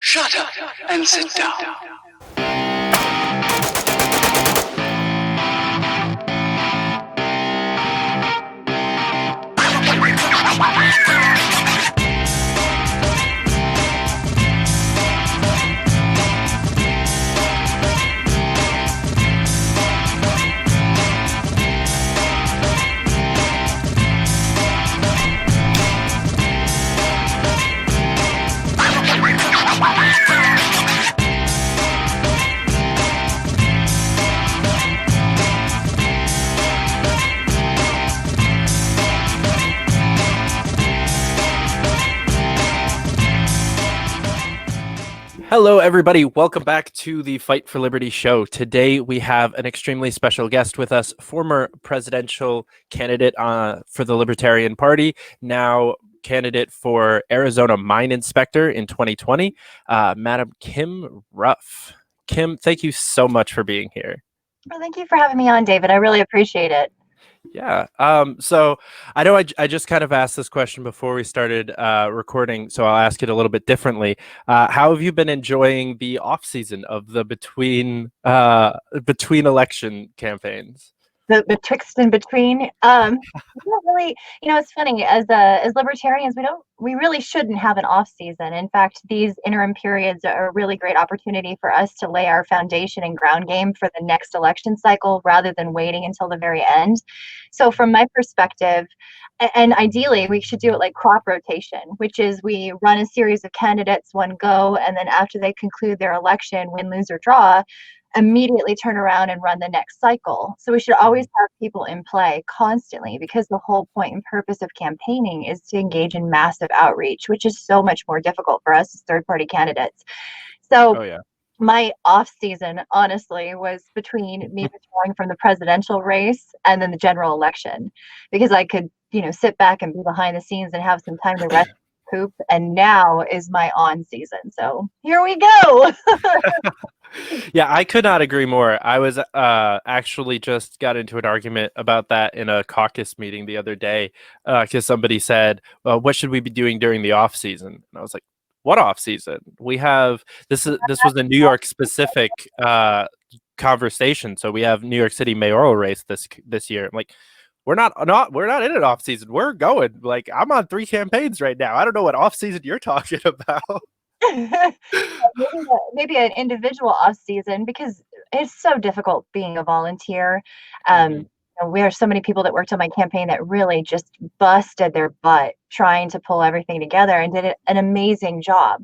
Shut up and sit down. Hello, everybody. Welcome back to the Fight for Liberty show. Today, we have an extremely special guest with us, former presidential candidate for the Libertarian Party, now candidate for Arizona Mine Inspector in 2020, Madam Kim Ruff. Kim, thank you so much for being here. Well, thank you for having me on, David. I really appreciate it. Yeah. So I know I just kind of asked this question before we started recording, so I'll ask it a little bit differently. How have you been enjoying the off season of the between election campaigns? The betwixt and between. We don't really, it's funny, as libertarians, we really shouldn't have an off season. In fact, these interim periods are a really great opportunity for us to lay our foundation and ground game for the next election cycle rather than waiting until the very end. So from my perspective, and ideally we should do it like crop rotation, which is we run a series of candidates, one go, and then after they conclude their election, win, lose, or draw, immediately turn around and run the next cycle. So we should always have people in play constantly, because the whole point and purpose of campaigning is to engage in massive outreach, which is so much more difficult for us as third-party candidates. So my off season, honestly, was between me withdrawing from the presidential race and then the general election, because I could, sit back and be behind the scenes and have some time to rest. Poop, and now is my on season. So here we go. Yeah, I could not agree more. I was actually just got into an argument about that in a caucus meeting the other day, because somebody said, well, what should we be doing during the off season? And I was like, what off season? We have this was a New York specific conversation. So we have New York City mayoral race this year. I'm like, we're not in an off season. We're going. Like, I'm on 3 campaigns right now. I don't know what off season you're talking about. maybe an individual off season, because it's so difficult being a volunteer. We have so many people that worked on my campaign that really just busted their butt trying to pull everything together and did an amazing job.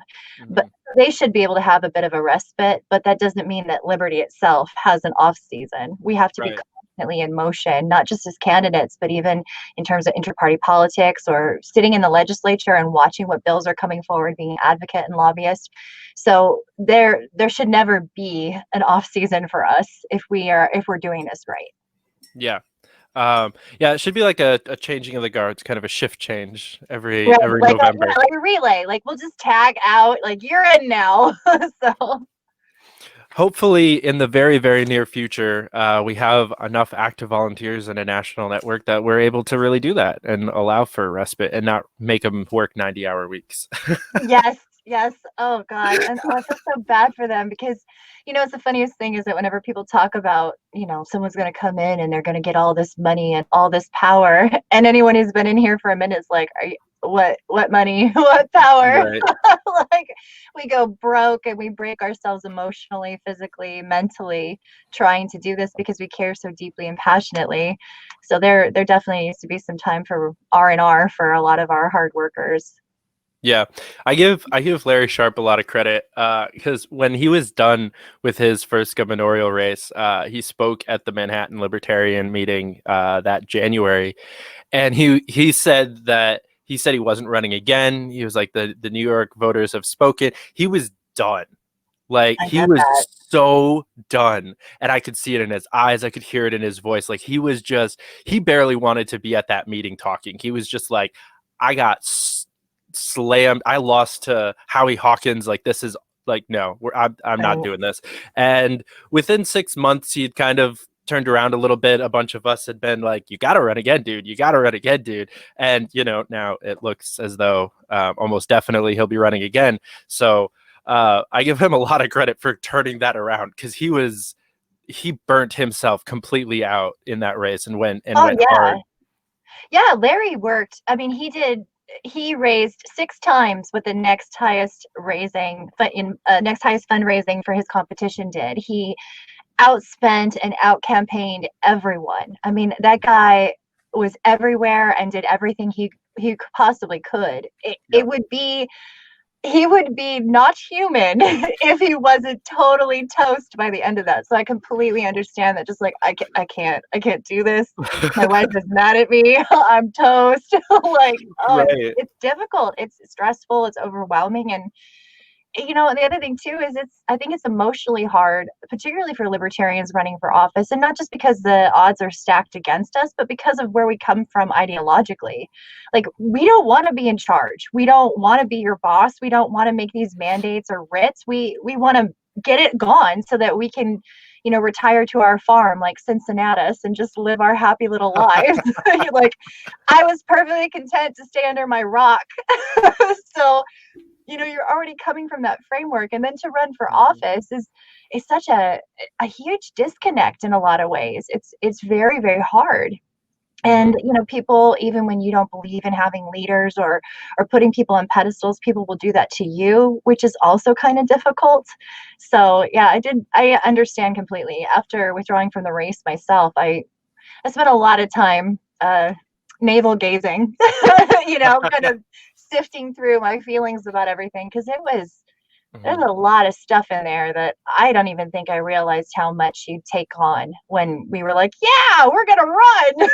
But they should be able to have a bit of a respite, but that doesn't mean that Liberty itself has an off season. We have to be constantly in motion, not just as candidates, but even in terms of inter-party politics or sitting in the legislature and watching what bills are coming forward, being an advocate and lobbyist. So there should never be an off season for us if we're doing this right. Yeah. It should be like a changing of the guards, kind of a shift change every November. Like a relay. Like, we'll just tag out, like, you're in now. So hopefully in the very, very near future, we have enough active volunteers in a national network that we're able to really do that and allow for respite and not make them work 90-hour weeks. Yes. Oh God. And I feel so bad for them, because, it's the funniest thing is that whenever people talk about, someone's going to come in and they're going to get all this money and all this power, and anyone who's been in here for a minute is like, what money, what power? Right. Like, we go broke and we break ourselves emotionally, physically, mentally trying to do this because we care so deeply and passionately. So there definitely needs to be some time for R&R for a lot of our hard workers. Yeah, I give Larry Sharp a lot of credit, because when he was done with his first gubernatorial race, he spoke at the Manhattan Libertarian meeting that January, and he said he wasn't running again. He was like, the New York voters have spoken. He was done. Like, he was so done, and I could see it in his eyes. I could hear it in his voice. Like, he barely wanted to be at that meeting talking. He was just like, I got slammed. I lost to Howie Hawkins. Like, this is like, no, I'm not doing this. And within 6 months, he'd kind of turned around a little bit. A bunch of us had been like, you got to run again, dude. You got to run again, dude. And, now it looks as though almost definitely he'll be running again. So I give him a lot of credit for turning that around, because he burnt himself completely out in that race and went Oh hard. yeah, Larry worked. I mean, he raised 6 times what the next highest next highest fundraising for his competition did. He outspent and outcampaigned everyone. I mean, that guy was everywhere and did everything he possibly could. It would be he would be not human if he wasn't totally toast by the end of that. So I completely understand that. Just like I can't do this. My wife is mad at me. I'm toast. Like, oh, Right. it's difficult. It's stressful. It's overwhelming. And the other thing too is I think it's emotionally hard, particularly for libertarians running for office, and not just because the odds are stacked against us, but because of where we come from ideologically. Like, we don't want to be in charge. We don't want to be your boss. We don't want to make these mandates or writs. We want to get it gone so that we can retire to our farm like Cincinnatus and just live our happy little lives. Like, I was perfectly content to stay under my rock. So you're already coming from that framework, and then to run for office is such a huge disconnect in a lot of ways. It's very, very hard. And people, even when you don't believe in having leaders or putting people on pedestals, people will do that to you, which is also kind of difficult. So yeah, I understand completely. After withdrawing from the race myself, I spent a lot of time navel gazing, kind of sifting through my feelings about everything, because there's a lot of stuff in there that I don't even think I realized how much you'd take on when we were like, yeah, we're gonna run.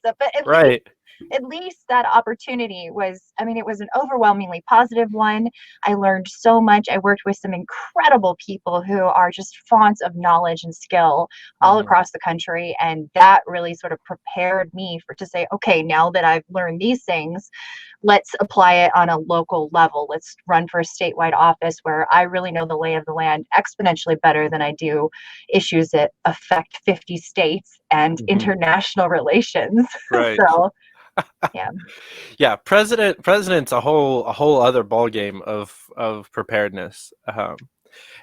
But Right. at least that opportunity it was an overwhelmingly positive one. I learned so much. I worked with some incredible people who are just fonts of knowledge and skill all across the country. And that really sort of prepared me to say, okay, now that I've learned these things, let's apply it on a local level. Let's run for a statewide office where I really know the lay of the land exponentially better than I do issues that affect 50 states and international relations. Right. So yeah. Yeah, president's a whole other ballgame of preparedness. Oh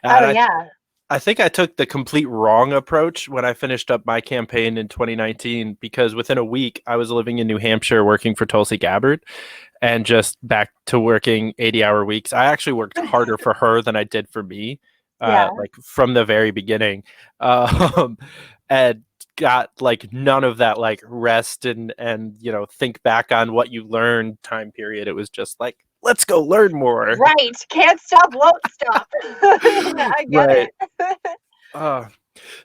And yeah. I think I took the complete wrong approach when I finished up my campaign in 2019, because within a week I was living in New Hampshire working for Tulsi Gabbard and just back to working 80-hour weeks. I actually worked harder for her than I did for me, Yeah. like from the very beginning, and got like none of that like rest and think back on what you learned time period. It was just like, let's go learn more. Right. Can't stop, won't stop. I get Right. it.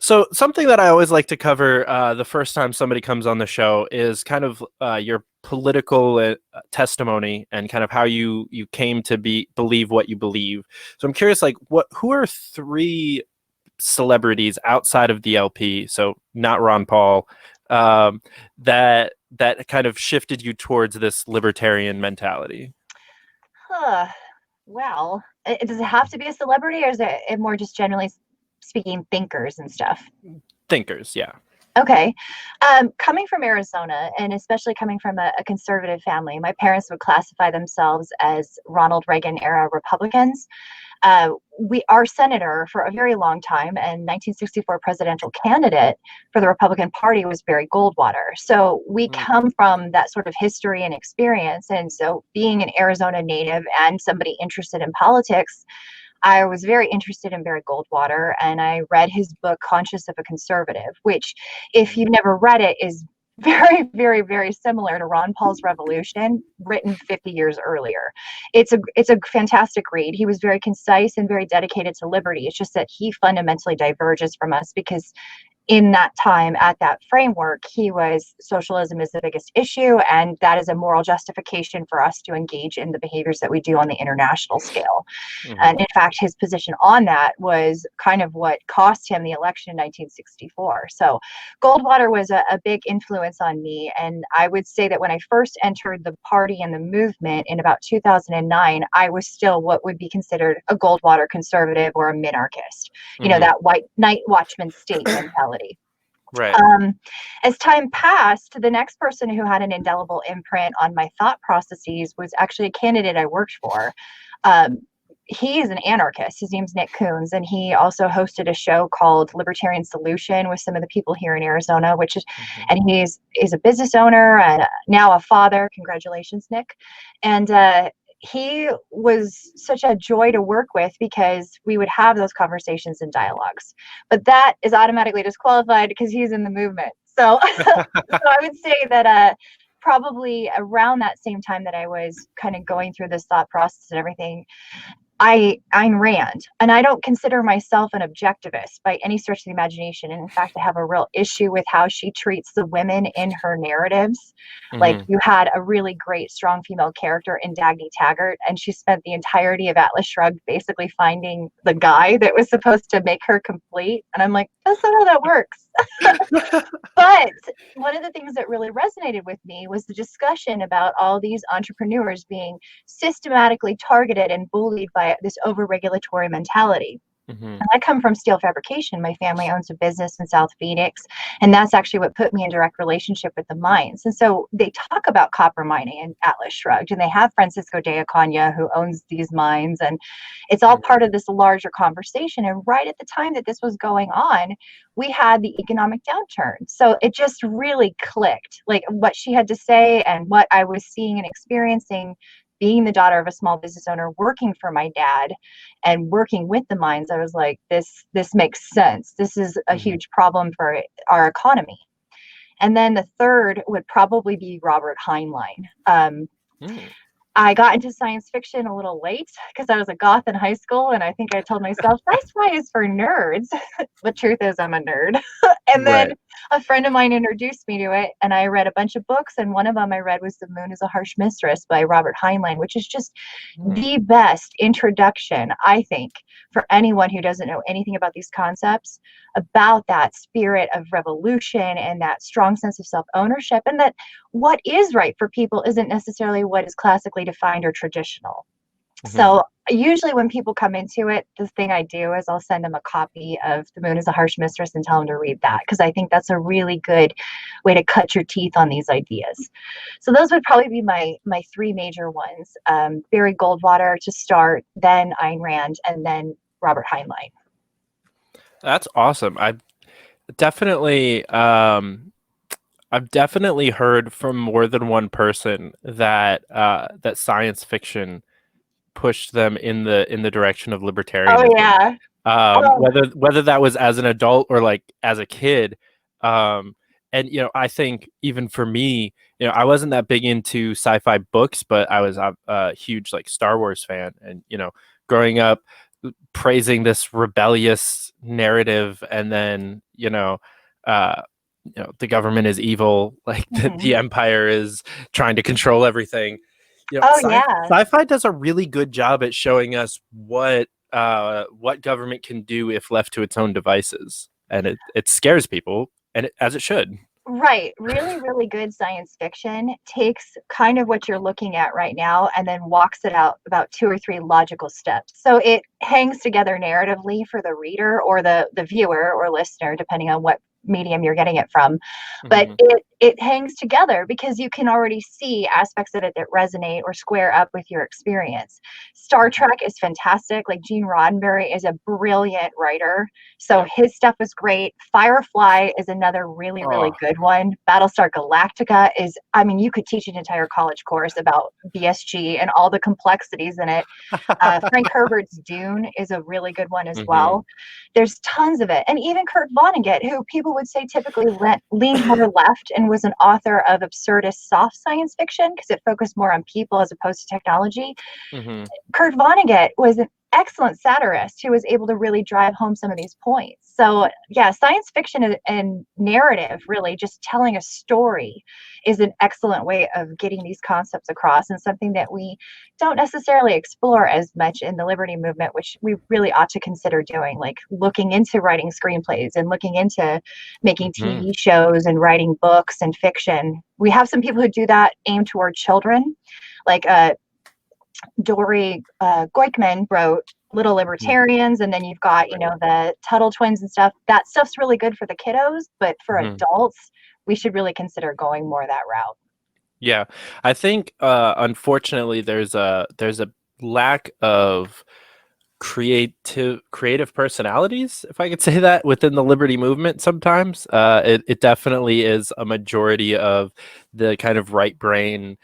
So something that I always like to cover the first time somebody comes on the show is kind of your political testimony and kind of how you came to believe what you believe. So I'm curious, like, who are 3 celebrities outside of the LP, so not Ron Paul, that kind of shifted you towards this libertarian mentality? Well, does it have to be a celebrity, or is it more just generally speaking thinkers and stuff? Thinkers, yeah. Okay. Coming from Arizona, and especially coming from a conservative family, my parents would classify themselves as Ronald Reagan era Republicans. Our senator for a very long time and 1964 presidential candidate for the Republican Party was Barry Goldwater. So we come from that sort of history and experience. And so, being an Arizona native and somebody interested in politics, I was very interested in Barry Goldwater, and I read his book, Conscience of a Conservative, which, if you've never read it, is very, very, very similar to Ron Paul's Revolution, written 50 years earlier. It's a fantastic read. He was very concise and very dedicated to liberty. It's just that he fundamentally diverges from us, because in that time, at that framework, he was socialism is the biggest issue, and that is a moral justification for us to engage in the behaviors that we do on the international scale. And in fact, his position on that was kind of what cost him the election in 1964. So Goldwater was a big influence on me. And I would say that when I first entered the party and the movement in about 2009, I was still what would be considered a Goldwater conservative or a minarchist, that white night watchman state mentality. Right. As time passed, the next person who had an indelible imprint on my thought processes was actually a candidate I worked for. he is an anarchist. His name's Nick Coons, and he also hosted a show called Libertarian Solution with some of the people here in Arizona, which is, and he's a business owner and now a father. Congratulations, Nick. And he was such a joy to work with because we would have those conversations and dialogues. But that is automatically disqualified because he's in the movement. So, so I would say that probably around that same time that I was kind of going through this thought process and everything, Ayn Rand, and I don't consider myself an objectivist by any stretch of the imagination. And in fact, I have a real issue with how she treats the women in her narratives. Like, you had a really great, strong female character in Dagny Taggart, and she spent the entirety of Atlas Shrugged basically finding the guy that was supposed to make her complete. And I'm like, that's not how that works. But one of the things that really resonated with me was the discussion about all these entrepreneurs being systematically targeted and bullied by this over-regulatory mentality. And I come from steel fabrication. My family owns a business in South Phoenix, and that's actually what put me in direct relationship with the mines. And so they talk about copper mining in Atlas Shrugged, and they have Francisco de Acuña who owns these mines, and it's all part of this larger conversation. And right at the time that this was going on, we had the economic downturn. So it just really clicked, like what she had to say and what I was seeing and experiencing, being the daughter of a small business owner, working for my dad and working with the mines. I was like, this makes sense. This is a huge problem for our economy. And then the third would probably be Robert Heinlein. I got into science fiction a little late because I was a goth in high school, and I think I told myself, sci-fi is for nerds. The truth is I'm a nerd. And then a friend of mine introduced me to it, and I read a bunch of books, and one of them I read was The Moon is a Harsh Mistress by Robert Heinlein, which is just the best introduction, I think, for anyone who doesn't know anything about these concepts, about that spirit of revolution and that strong sense of self-ownership, and that what is right for people isn't necessarily what is classically defined or traditional. So usually when people come into it, the thing I do is I'll send them a copy of The Moon is a Harsh Mistress and tell them to read that, because I think that's a really good way to cut your teeth on these ideas. So those would probably be my three major ones. Barry Goldwater to start, then Ayn Rand, and then Robert Heinlein. That's awesome. I've definitely heard from more than one person that that science fiction pushed them in the direction of libertarianism. Oh yeah. Whether that was as an adult or like as a kid. And I think even for me, I wasn't that big into sci-fi books, but I was a huge like Star Wars fan, and growing up praising this rebellious narrative, and then the government is evil, like the empire is trying to control everything. Sci-fi does a really good job at showing us what government can do if left to its own devices, and it scares people, and as it should. Right. Really, really good science fiction takes kind of what you're looking at right now and then walks it out about 2 or 3 logical steps. So it hangs together narratively for the reader or the viewer or listener, depending on what medium you're getting it from. But it hangs together because you can already see aspects of it that resonate or square up with your experience. Star Trek is fantastic. Like, Gene Roddenberry is a brilliant writer, so his stuff is great. Firefly is another really good one. Battlestar Galactica is, I mean, you could teach an entire college course about BSG and all the complexities in it. Frank Herbert's Dune is a really good one as well. There's tons of it. And even Kurt Vonnegut, who people would say typically leaned more left and was an author of absurdist soft science fiction because it focused more on people as opposed to technology. Kurt Vonnegut was an excellent satirist who was able to really drive home some of these points. So yeah, science fiction and narrative, really just telling a story, is an excellent way of getting these concepts across, and something that we don't necessarily explore as much in the liberty movement, which we really ought to consider doing, like looking into writing screenplays and looking into making TV shows and writing books and fiction. We have some people who do that aimed toward children, like Dory Goikman wrote Little Libertarians, and then you've got the Tuttle twins and stuff. That stuff's really good for the kiddos, but for adults, we should really consider going more that route. Yeah, I think unfortunately there's a lack of creative personalities, if I could say that, within the liberty movement. Sometimes it definitely is a majority of the kind of right brain,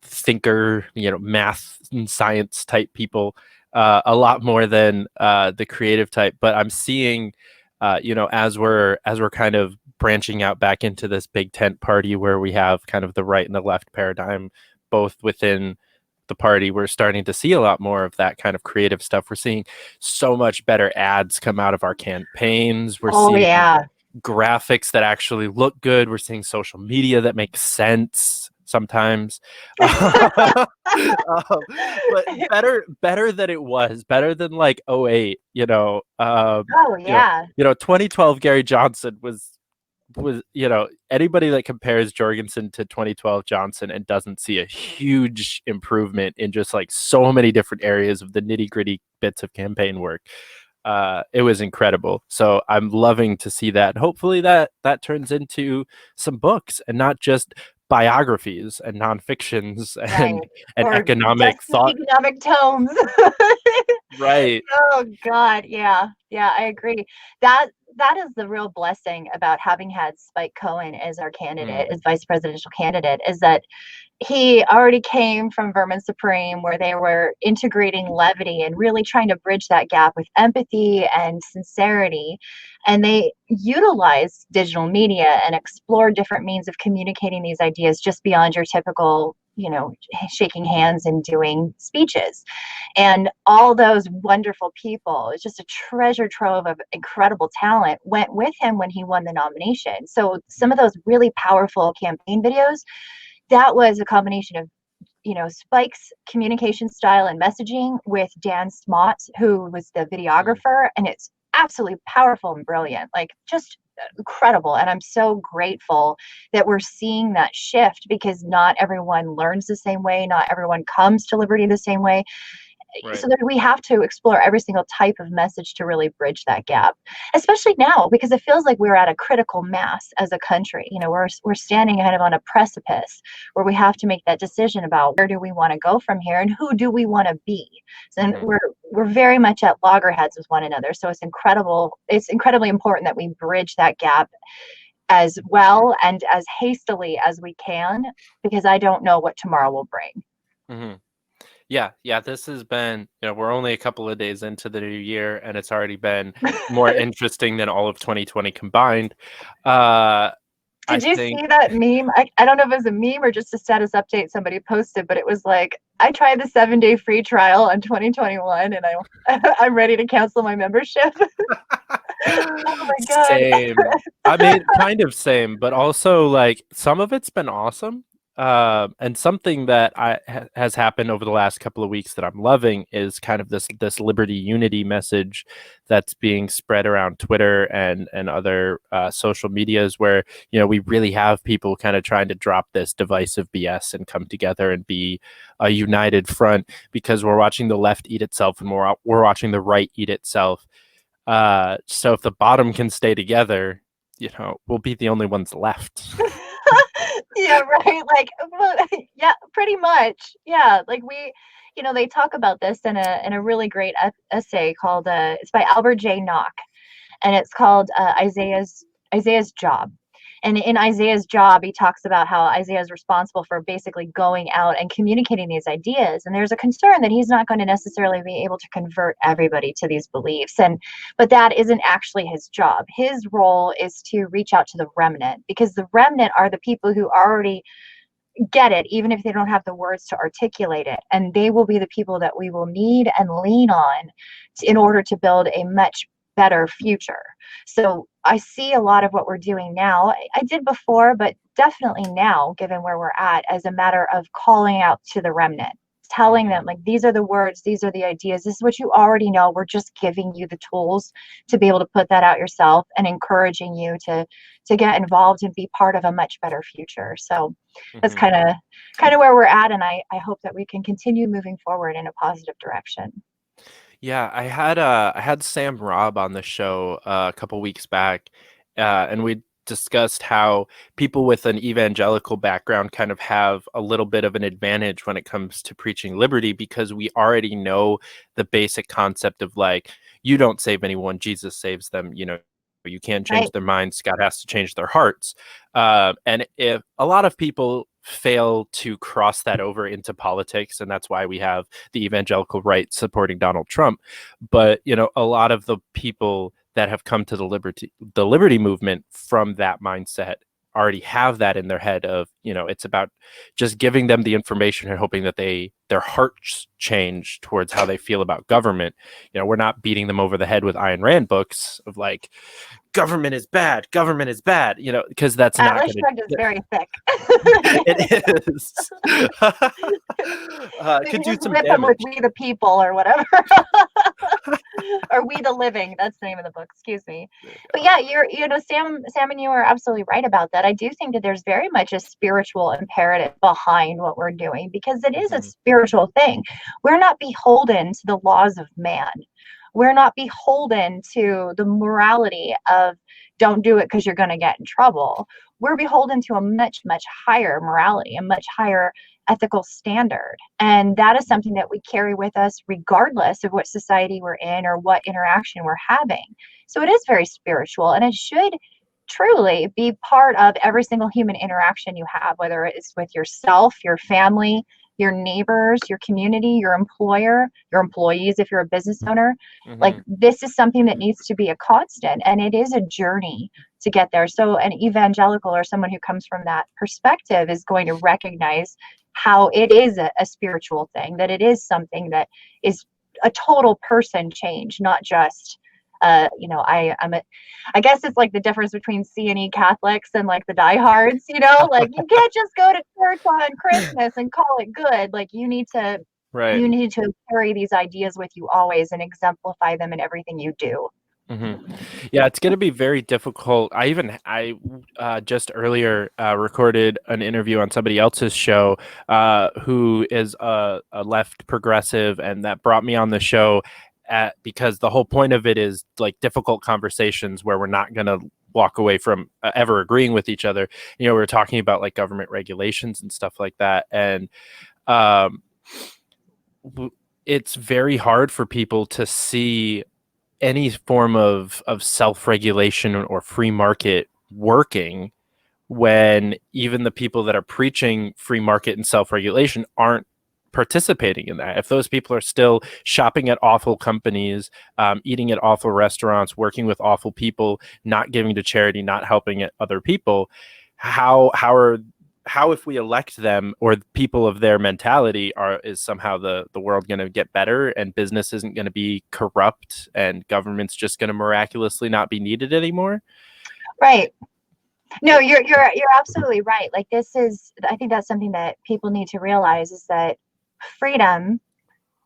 thinker, math and science type people, a lot more than the creative type. But I'm seeing, as we're kind of branching out back into this big tent party where we have kind of the right and the left paradigm both within the party, we're starting to see a lot more of that kind of creative stuff. We're seeing so much better ads come out of our campaigns. We're Oh seeing yeah. graphics that actually look good. We're seeing social media that makes sense sometimes. But better than it was, better than like '08. Oh yeah. 2012 Gary Johnson was anybody that compares Jorgensen to 2012 Johnson and doesn't see a huge improvement in just like so many different areas of the nitty gritty bits of campaign work. It was incredible. So I'm loving to see that. Hopefully that turns into some books and not just biographies and nonfictions Right. and Or economic dusty thought. economic tomes. Right. Oh God, yeah. Yeah, I agree. That is the real blessing about having had Spike Cohen as our candidate, as vice presidential candidate, is that he already came from Vermin Supreme, where they were integrating levity and really trying to bridge that gap with empathy and sincerity. And they utilized digital media and explored different means of communicating these ideas just beyond your typical, shaking hands and doing speeches. And all those wonderful people, it's just a treasure trove of incredible talent, went with him when he won the nomination. So some of those really powerful campaign videos, that was a combination of Spike's communication style and messaging with Dan Smott, who was the videographer, and it's absolutely powerful and brilliant, like just incredible. And I'm so grateful that we're seeing that shift, because not everyone learns the same way, not everyone comes to liberty the same way. Right. So that we have to explore every single type of message to really bridge that gap, especially now, because it feels like we're at a critical mass as a country. We're standing kind of on a precipice where we have to make that decision about where do we want to go from here and who do we want to be. And we're very much at loggerheads with one another. So it's incredible. It's incredibly important that we bridge that gap as well and as hastily as we can, because I don't know what tomorrow will bring. Mm-hmm. Yeah, this has been, we're only a couple of days into the new year, and it's already been more interesting than all of 2020 combined. Did you see that meme? I don't know if it was a meme or just a status update somebody posted, but it was like, I tried the 7-day free trial in 2021 and I'm ready to cancel my membership. Oh my God. Same. I mean, kind of same, but also like some of it's been awesome. And something that has happened over the last couple of weeks that I'm loving is kind of this liberty unity message that's being spread around Twitter and other social medias, where we really have people kind of trying to drop this divisive BS and come together and be a united front, because we're watching the left eat itself and we're watching the right eat itself. So if the bottom can stay together, we'll be the only ones left. Yeah, right. Like, well, yeah, pretty much. Yeah, like they talk about this in a really great essay called it's by Albert J. Nock, and it's called Isaiah's Job. And in Isaiah's Job, he talks about how Isaiah is responsible for basically going out and communicating these ideas. And there's a concern that he's not going to necessarily be able to convert everybody to these beliefs. But that isn't actually his job. His role is to reach out to the remnant, because the remnant are the people who already get it, even if they don't have the words to articulate it. And they will be the people that we will need and lean on in order to build a much better future. So I see a lot of what we're doing now. I did before, but definitely now, given where we're at, as a matter of calling out to the remnant, telling them, like, these are the words, these are the ideas, this is what you already know. We're just giving you the tools to be able to put that out yourself, and encouraging you to get involved and be part of a much better future. So that's kind of where we're at, and I hope that we can continue moving forward in a positive direction. Yeah, I had Sam Robb on the show a couple weeks back, and we discussed how people with an evangelical background kind of have a little bit of an advantage when it comes to preaching liberty, because we already know the basic concept of like, you don't save anyone, Jesus saves them. You can't change their minds, God has to change their hearts. And if a lot of people fail to cross that over into politics, and that's why we have the evangelical right supporting Donald Trump. But a lot of the people that have come to the liberty movement from that mindset already have that in their head of, it's about just giving them the information and hoping that their hearts change towards how they feel about government. We're not beating them over the head with Ayn Rand books of like, government is bad, because that's Atlas not Shrugged is very thick. It is. Could do some whip them with damage. We the People or whatever. Or We the Living. That's the name of the book. Excuse me. But yeah, Sam and you are absolutely right about that. I do think that there's very much a spiritual imperative behind what we're doing, because it is a spiritual thing. We're not beholden to the laws of man. We're not beholden to the morality of don't do it because you're going to get in trouble. We're beholden to a much, much higher morality, a much higher ethical standard. And that is something that we carry with us regardless of what society we're in or what interaction we're having. So it is very spiritual, and it should truly be part of every single human interaction you have, whether it's with yourself, your family, your neighbors, your community, your employer, your employees, if you're a business owner. Like, this is something that needs to be a constant, and it is a journey to get there. So an evangelical or someone who comes from that perspective is going to recognize how it is a spiritual thing, that it is something that is a total person change, not just I guess it's like the difference between C&E Catholics and like the diehards, like you can't just go to church on Christmas and call it good. Like you need to carry these ideas with you always and exemplify them in everything you do. Yeah, it's going to be very difficult. I just earlier recorded an interview on somebody else's show who is a left progressive, and that brought me on the show because the whole point of it is like difficult conversations where we're not going to walk away from ever agreeing with each other. We were talking about like government regulations and stuff like that. And it's very hard for people to see any form of self-regulation or free market working when even the people that are preaching free market and self-regulation aren't participating in that. If those people are still shopping at awful companies, eating at awful restaurants, working with awful people, not giving to charity, not helping other people, how if we elect them or people of their mentality is somehow the world going to get better and business isn't going to be corrupt and government's just going to miraculously not be needed anymore? Right. No, you're absolutely right. Like I think that's something that people need to realize, is that freedom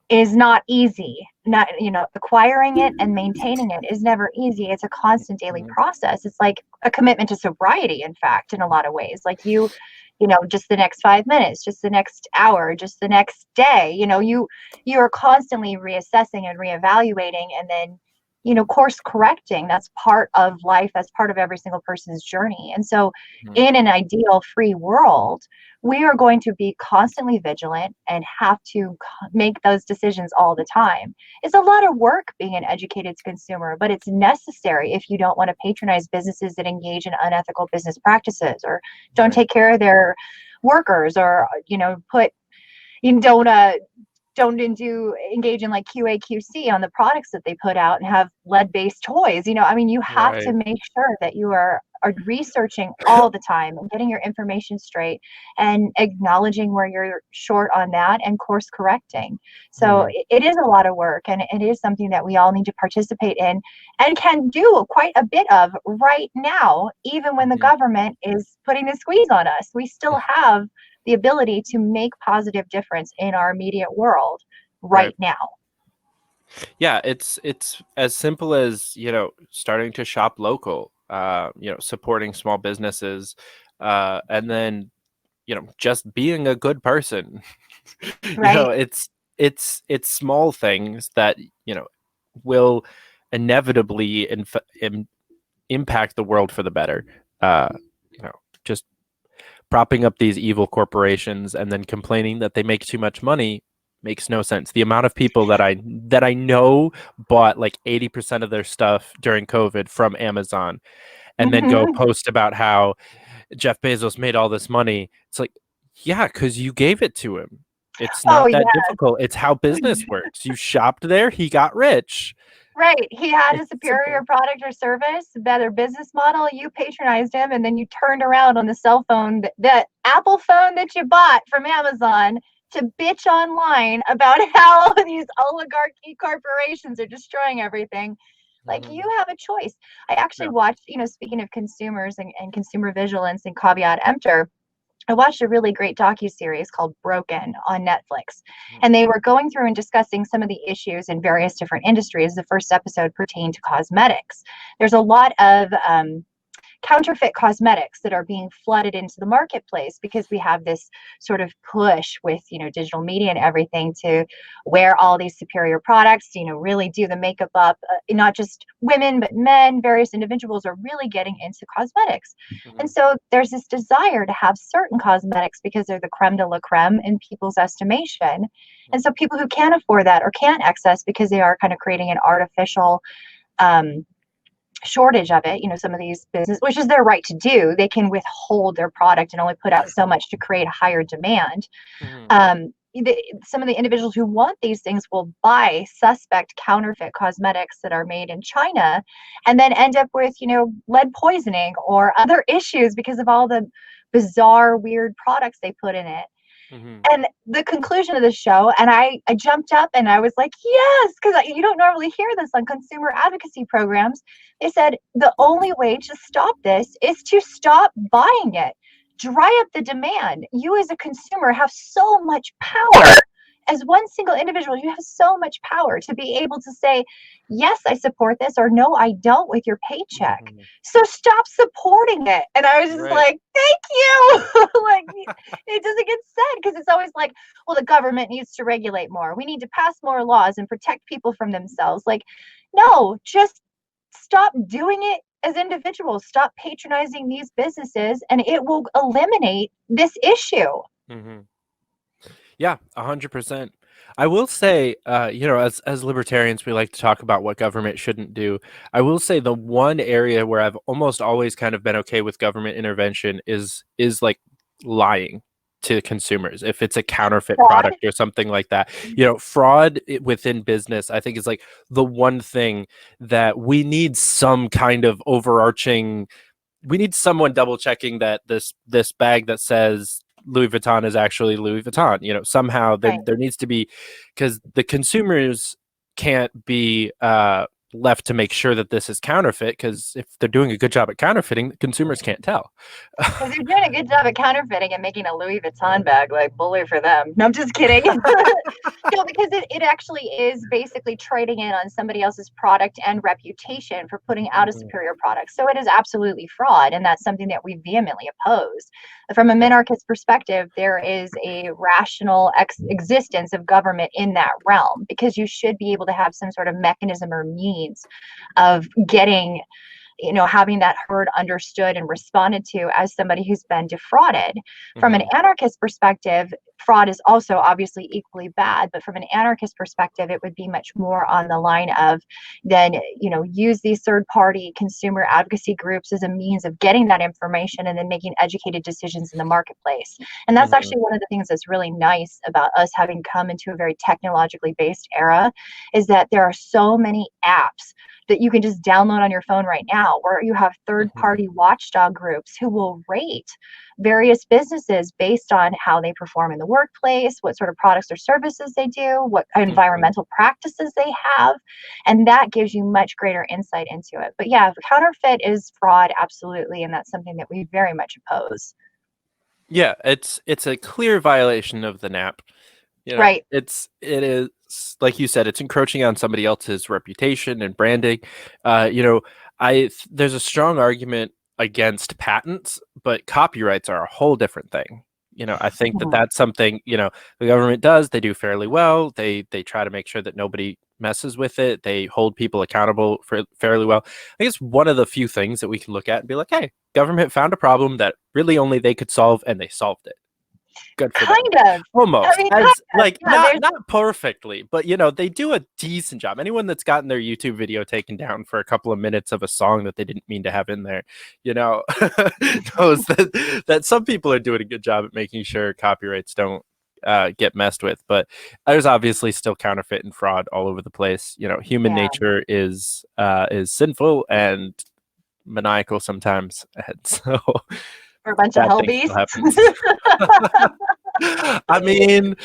is not easy. Not, acquiring it and maintaining it is never easy. It's a constant daily process. It's like a commitment to sobriety, in fact, in a lot of ways. Like just the next 5 minutes, just the next hour, just the next day, you are constantly reassessing and reevaluating, and then course correcting. That's part of life. That's part of every single person's journey. And so in an ideal free world, we are going to be constantly vigilant and have to make those decisions all the time. It's a lot of work being an educated consumer, but it's necessary if you don't want to patronize businesses that engage in unethical business practices or don't take care of their workers, or don't engage in like QA/QC on the products that they put out and have lead-based toys. You have to make sure that you are researching all the time and getting your information straight and acknowledging where you're short on that and course correcting. So it is a lot of work, and it is something that we all need to participate in and can do quite a bit of right now. Even when the government is putting the squeeze on us, we still have the ability to make positive difference in our immediate world right now. Yeah, it's as simple as, starting to shop local, supporting small businesses, and then, just being a good person. Right. It's small things that, will inevitably impact the world for the better. you know, just propping up these evil corporations and then complaining that they make too much money makes no sense. The amount of people that I know bought like 80% of their stuff during COVID from Amazon and then go post about how Jeff Bezos made all this money. It's like, yeah, because you gave it to him. It's Oh not yeah, that difficult. It's how business works. You shopped there, he got rich. right. He had a It's superior simple. product or service, better business model. You patronized him, and then you turned around on the cell phone, the Apple phone that you bought from Amazon, to bitch online about how these oligarchy corporations are destroying everything. Like, you have a choice. I actually Yeah. watched, speaking of consumers and consumer vigilance and caveat emptor, I watched a really great docuseries called Broken on Netflix. And they were going through and discussing some of the issues in various different industries. The first episode pertained to cosmetics. There's a lot of counterfeit cosmetics that are being flooded into the marketplace because we have this sort of push with digital media and everything to wear all these superior products, really do the makeup up. Not just women but men, various individuals are really getting into cosmetics. And so there's this desire to have certain cosmetics because they're the creme de la creme in people's estimation. And so people who can't afford that or can't access, because they are kind of creating an artificial shortage of it, some of these business, which is their right to do, they can withhold their product and only put out so much to create a higher demand. Some of the individuals who want these things will buy suspect counterfeit cosmetics that are made in China and then end up with lead poisoning or other issues because of all the bizarre weird products they put in it. And the conclusion of the show, and I jumped up and I was like, yes, because you don't normally hear this on consumer advocacy programs. They said the only way to stop this is to stop buying it, dry up the demand. You as a consumer have so much power. As one single individual, you have so much power to be able to say, yes, I support this, or no, I don't, with your paycheck. So stop supporting it. And I was just like, thank you. Like, it doesn't get said because it's always like, well, the government needs to regulate more. We need to pass more laws and protect people from themselves. Like, no, just stop doing it as individuals. Stop patronizing these businesses, and it will eliminate this issue. Yeah, 100%. I will say, as libertarians, we like to talk about what government shouldn't do. I will say the one area where I've almost always kind of been okay with government intervention is like lying to consumers if it's a counterfeit product or something like that. Fraud within business, I think, is like the one thing that we need some kind of overarching. We need someone double checking that this bag that says Louis Vuitton is actually Louis Vuitton. Somehow there needs to be, because the consumers can't be left to make sure that this is counterfeit, because if they're doing a good job at counterfeiting, the consumers can't tell. Because they're doing a good job at counterfeiting and making a Louis Vuitton bag, like, bully for them. No, I'm just kidding. No, because it actually is basically trading in on somebody else's product and reputation for putting out a superior product. So it is absolutely fraud, and that's something that we vehemently oppose. From a minarchist perspective, there is a rational existence of government in that realm, because you should be able to have some sort of mechanism or means of getting, having that heard understood and responded to as somebody who's been defrauded. From an anarchist perspective, fraud is also obviously equally bad, but from an anarchist perspective, it would be much more on the line of then, use these third-party consumer advocacy groups as a means of getting that information and then making educated decisions in the marketplace. And that's actually one of the things that's really nice about us having come into a very technologically based era, is that there are so many apps that you can just download on your phone right now, where you have third-party watchdog groups who will rate various businesses based on how they perform in the workplace, what sort of products or services they do, what environmental practices they have, and that gives you much greater insight into it. But yeah, counterfeit is fraud, absolutely, and that's something that we very much oppose. Yeah, it's a clear violation of the NAP. Right. It is, like you said, it's encroaching on somebody else's reputation and branding. There's a strong argument against patents, but copyrights are a whole different thing. I think that's something, the government does, they do fairly well. They try to make sure that nobody messes with it. They hold people accountable for fairly well. I guess one of the few things that we can look at and be like, hey, government found a problem that really only they could solve, and they solved it. Good for them. Kind of. Almost. I mean, As kind of. like Yeah, not perfectly, but they do a decent job. Anyone that's gotten their YouTube video taken down for a couple of minutes of a song that they didn't mean to have in there, knows that some people are doing a good job at making sure copyrights don't get messed with. But there's obviously still counterfeit and fraud all over the place. Human nature is sinful and maniacal sometimes, and so for a bunch of hell beasts. I mean,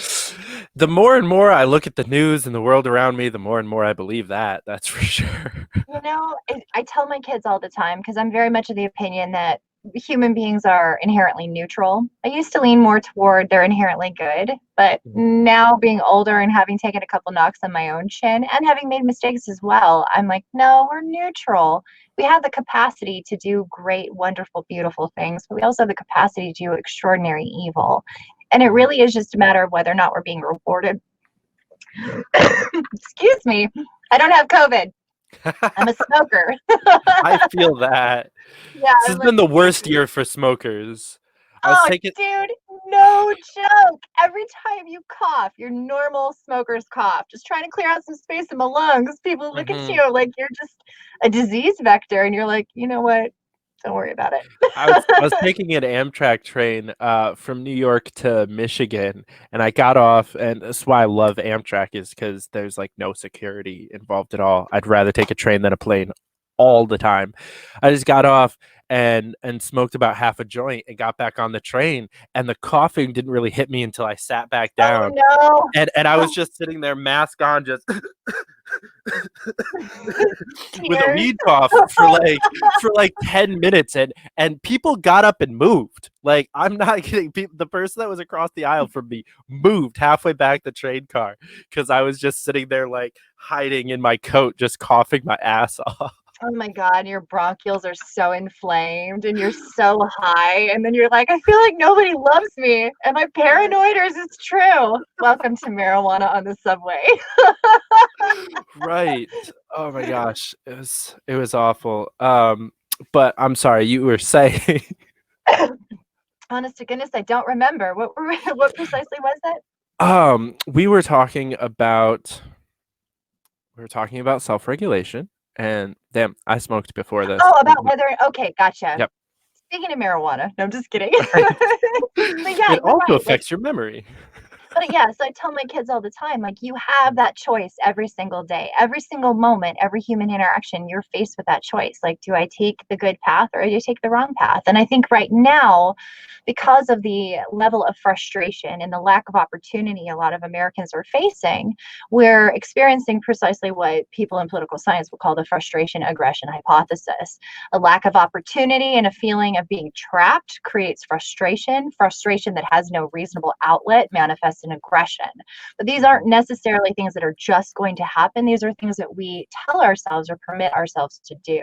the more and more I look at the news and the world around me, the more and more I believe that. That's for sure. I tell my kids all the time, because I'm very much of the opinion that human beings are inherently neutral. I used to lean more toward they're inherently good, but now being older and having taken a couple knocks on my own chin and having made mistakes as well, I'm like, no, we're neutral. We have the capacity to do great, wonderful, beautiful things, but we also have the capacity to do extraordinary evil. And it really is just a matter of whether or not we're being rewarded. Excuse me. I don't have COVID. I'm a smoker. I feel that. Yeah, this has been the worst year for smokers. Dude, no joke. Every time you cough, your normal smoker's cough, just trying to clear out some space in my lungs, people look at you like you're just a disease vector, and you're like, you know what? Don't worry about it. I was taking an Amtrak train from New York to Michigan, and I got off, and that's why I love Amtrak, is because there's like no security involved at all. I'd rather take a train than a plane all the time. I just got off and smoked about half a joint and got back on the train, and the coughing didn't really hit me until I sat back down. Oh, no. And I was just sitting there, mask on, just with a weed cough for like 10 minutes, and people got up and moved. Like, I'm not kidding. The person that was across the aisle from me moved halfway back the train car because I was just sitting there like hiding in my coat, just coughing my ass off. Oh my God, your bronchioles are so inflamed and you're so high. And then you're like, I feel like nobody loves me. Am I paranoid, or is this true? Welcome to marijuana on the subway. Right. Oh my gosh. It was awful. But I'm sorry, you were saying. Honest to goodness, I don't remember. What precisely was that? We were talking about self-regulation. And damn, I smoked before this. Oh, about whether. Okay, gotcha. Yep. Speaking of marijuana, no, I'm just kidding. Right. But yeah, it also right. affects your memory. But yeah, so I tell my kids all the time, like, you have that choice every single day, every single moment, every human interaction, you're faced with that choice. Like, do I take the good path or do I take the wrong path? And I think right now, because of the level of frustration and the lack of opportunity a lot of Americans are facing, we're experiencing precisely what people in political science would call the frustration aggression hypothesis. A lack of opportunity and a feeling of being trapped creates frustration that has no reasonable outlet manifests in aggression. But these aren't necessarily things that are just going to happen. These are things that we tell ourselves or permit ourselves to do.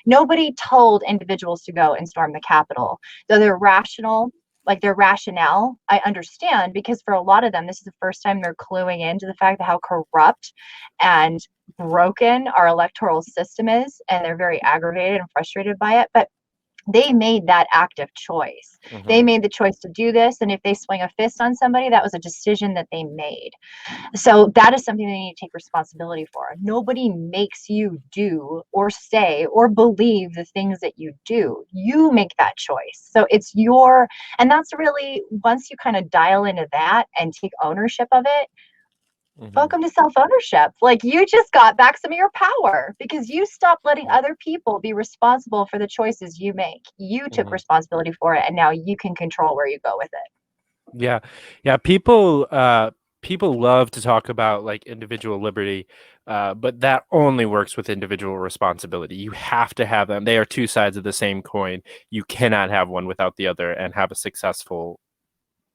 Nobody told individuals to go and storm the Capitol, though they're rational. Like, their rationale, I understand, because for a lot of them, this is the first time they're cluing into the fact that how corrupt and broken our electoral system is, and they're very aggravated and frustrated by it. But they made that active choice. Mm-hmm. They made the choice to do this, and if they swing a fist on somebody, that was a decision that they made. So that is something they need to take responsibility for. Nobody makes you do or say or believe the things that you do. You make that choice. So it's and that's really, once you kind of dial into that and take ownership of it, welcome to self-ownership. Like, you just got back some of your power because you stopped letting other people be responsible for the choices you make. You took responsibility for it, and now you can control where you go with it. Yeah. People love to talk about like individual liberty, but that only works with individual responsibility. You have to have them. They are two sides of the same coin. You cannot have one without the other and have a successful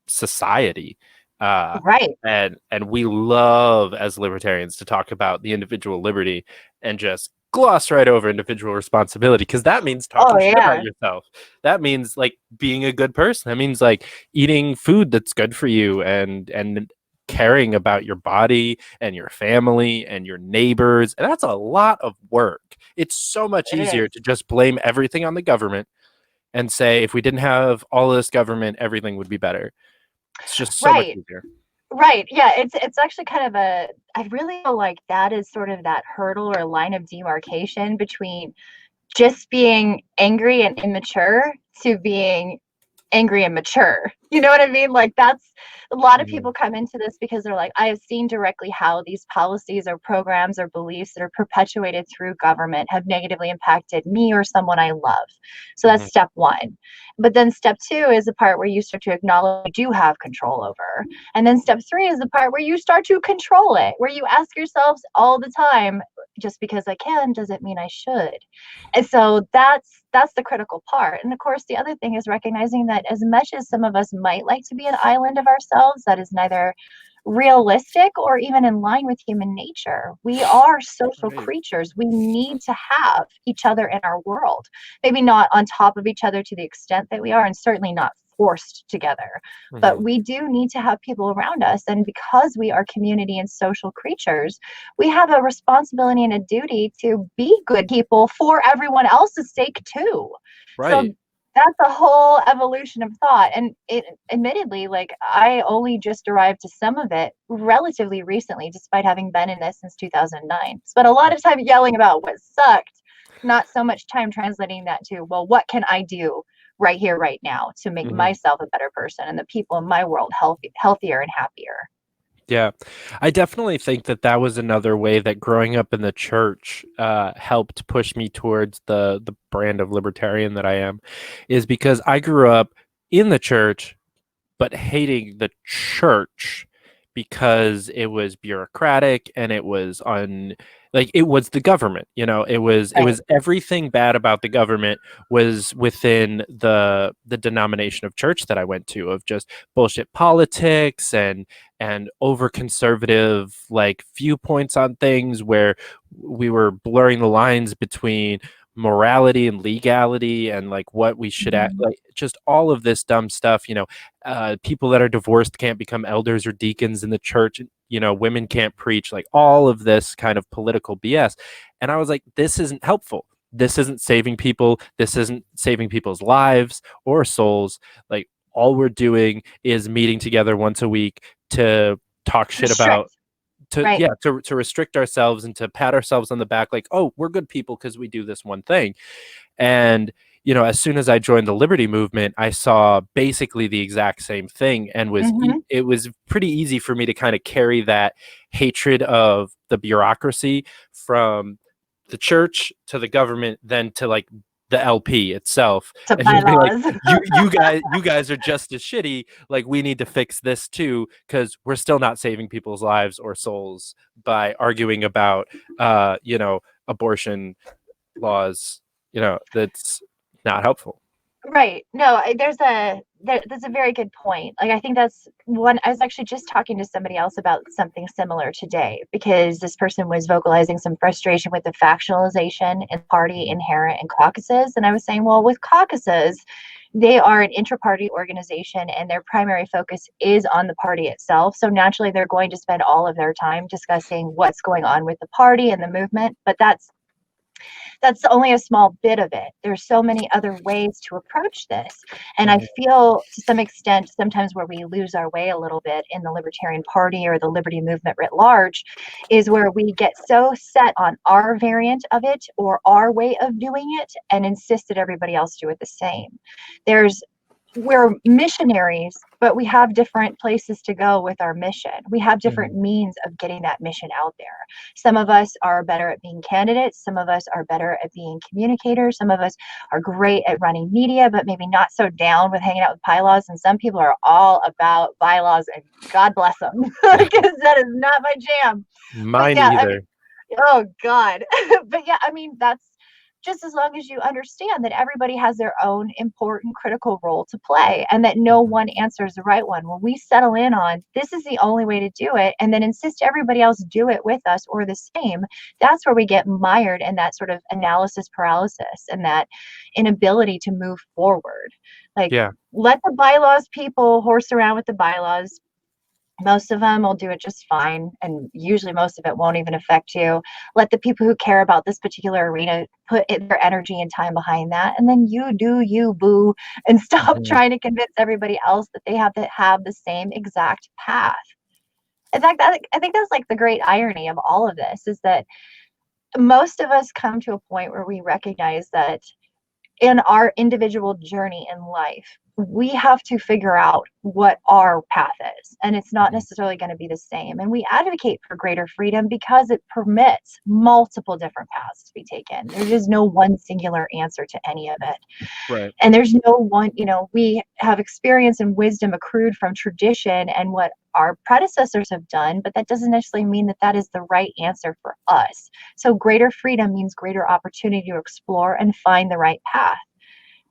society. Right. And we love, as libertarians, to talk about the individual liberty and just gloss right over individual responsibility, because that means talking shit about yourself. That means like being a good person. That means like eating food that's good for you and caring about your body and your family and your neighbors. And that's a lot of work. It's so much easier to just blame everything on the government and say, if we didn't have all of this government, everything would be better. It's just so much easier. Right. Yeah. It's actually kind of I really feel like that is sort of that hurdle or line of demarcation between just being angry and immature to being angry and mature. You know what I mean? Like, that's a lot of people come into this because they're like, I have seen directly how these policies or programs or beliefs that are perpetuated through government have negatively impacted me or someone I love. So that's step one. But then step two is the part where you start to acknowledge you do have control over. And then step three is the part where you start to control it, where you ask yourselves all the time, just because I can doesn't mean I should. And so that's the critical part. And of course, the other thing is recognizing that as much as some of us might like to be an island of ourselves, that is neither realistic or even in line with human nature. We are social creatures. We need to have each other in our world. Maybe not on top of each other to the extent that we are, and certainly not forced together. But we do need to have people around us. And because we are community and social creatures, we have a responsibility and a duty to be good people for everyone else's sake too. So that's a whole evolution of thought. And it admittedly, like, I only just arrived to some of it relatively recently, despite having been in this since 2009. Spent a lot of time yelling about what sucked, not so much time translating that to, well, what can I do right here, right now, to make myself a better person and the people in my world healthier and happier. Yeah, I definitely think that was another way that growing up in the church helped push me towards the brand of libertarian that I am, is because I grew up in the church, but hating the church because it was bureaucratic and it was it was the government, it was everything bad about the government was within the denomination of church that I went to, of just bullshit politics and over conservative like viewpoints on things, where we were blurring the lines between morality and legality and like what we should act like, just all of this dumb stuff. People that are divorced can't become elders or deacons in the church, women can't preach, like all of this kind of political BS. And I was like, this isn't helpful. This isn't saving people. This isn't saving people's lives or souls. Like, all we're doing is meeting together once a week to talk shit about, to restrict ourselves and to pat ourselves on the back like, oh, we're good people because we do this one thing. And as soon as I joined the Liberty movement, I saw basically the exact same thing, and it was pretty easy for me to kind of carry that hatred of the bureaucracy from the church to the government, then to like the LP itself, to and just be like, bylaws. you guys are just as shitty. Like, we need to fix this too, because we're still not saving people's lives or souls by arguing about abortion laws. That's not helpful. Right. No, there's a very good point. Like, I think that's one. I was actually just talking to somebody else about something similar today, because this person was vocalizing some frustration with the factionalization in party inherent in caucuses. And I was saying, well, with caucuses, they are an intra-party organization and their primary focus is on the party itself. So naturally, they're going to spend all of their time discussing what's going on with the party and the movement. But that's only a small bit of it. There's so many other ways to approach this. And I feel to some extent sometimes where we lose our way a little bit in the Libertarian Party or the Liberty movement writ large is where we get so set on our variant of it or our way of doing it and insist that everybody else do it the same. We're missionaries, but we have different places to go with our mission. We have different means of getting that mission out there. Some of us are better at being candidates. Some of us are better at being communicators. Some of us are great at running media, but maybe not so down with hanging out with bylaws. And some people are all about bylaws, and God bless them, because that is not my jam. Mine either. Oh God. But yeah, I mean, that's just as long as you understand that everybody has their own important critical role to play and that no one answer is the right one. When we settle in on this is the only way to do it and then insist everybody else do it with us or the same, that's where we get mired in that sort of analysis paralysis and that inability to move forward. Like, let the bylaws people horse around with the bylaws. Most of them will do it just fine, and usually most of it won't even affect you. Let the people who care about this particular arena put their energy and time behind that, and then you do you, boo, and stop Mhm. trying to convince everybody else that they have to have the same exact path. In fact, I think that's like the great irony of all of this is that most of us come to a point where we recognize that in our individual journey in life, we have to figure out what our path is. And it's not necessarily going to be the same. And we advocate for greater freedom because it permits multiple different paths to be taken. There is no one singular answer to any of it. Right. And there's no one, we have experience and wisdom accrued from tradition and what our predecessors have done, but that doesn't necessarily mean that that is the right answer for us. So greater freedom means greater opportunity to explore and find the right path.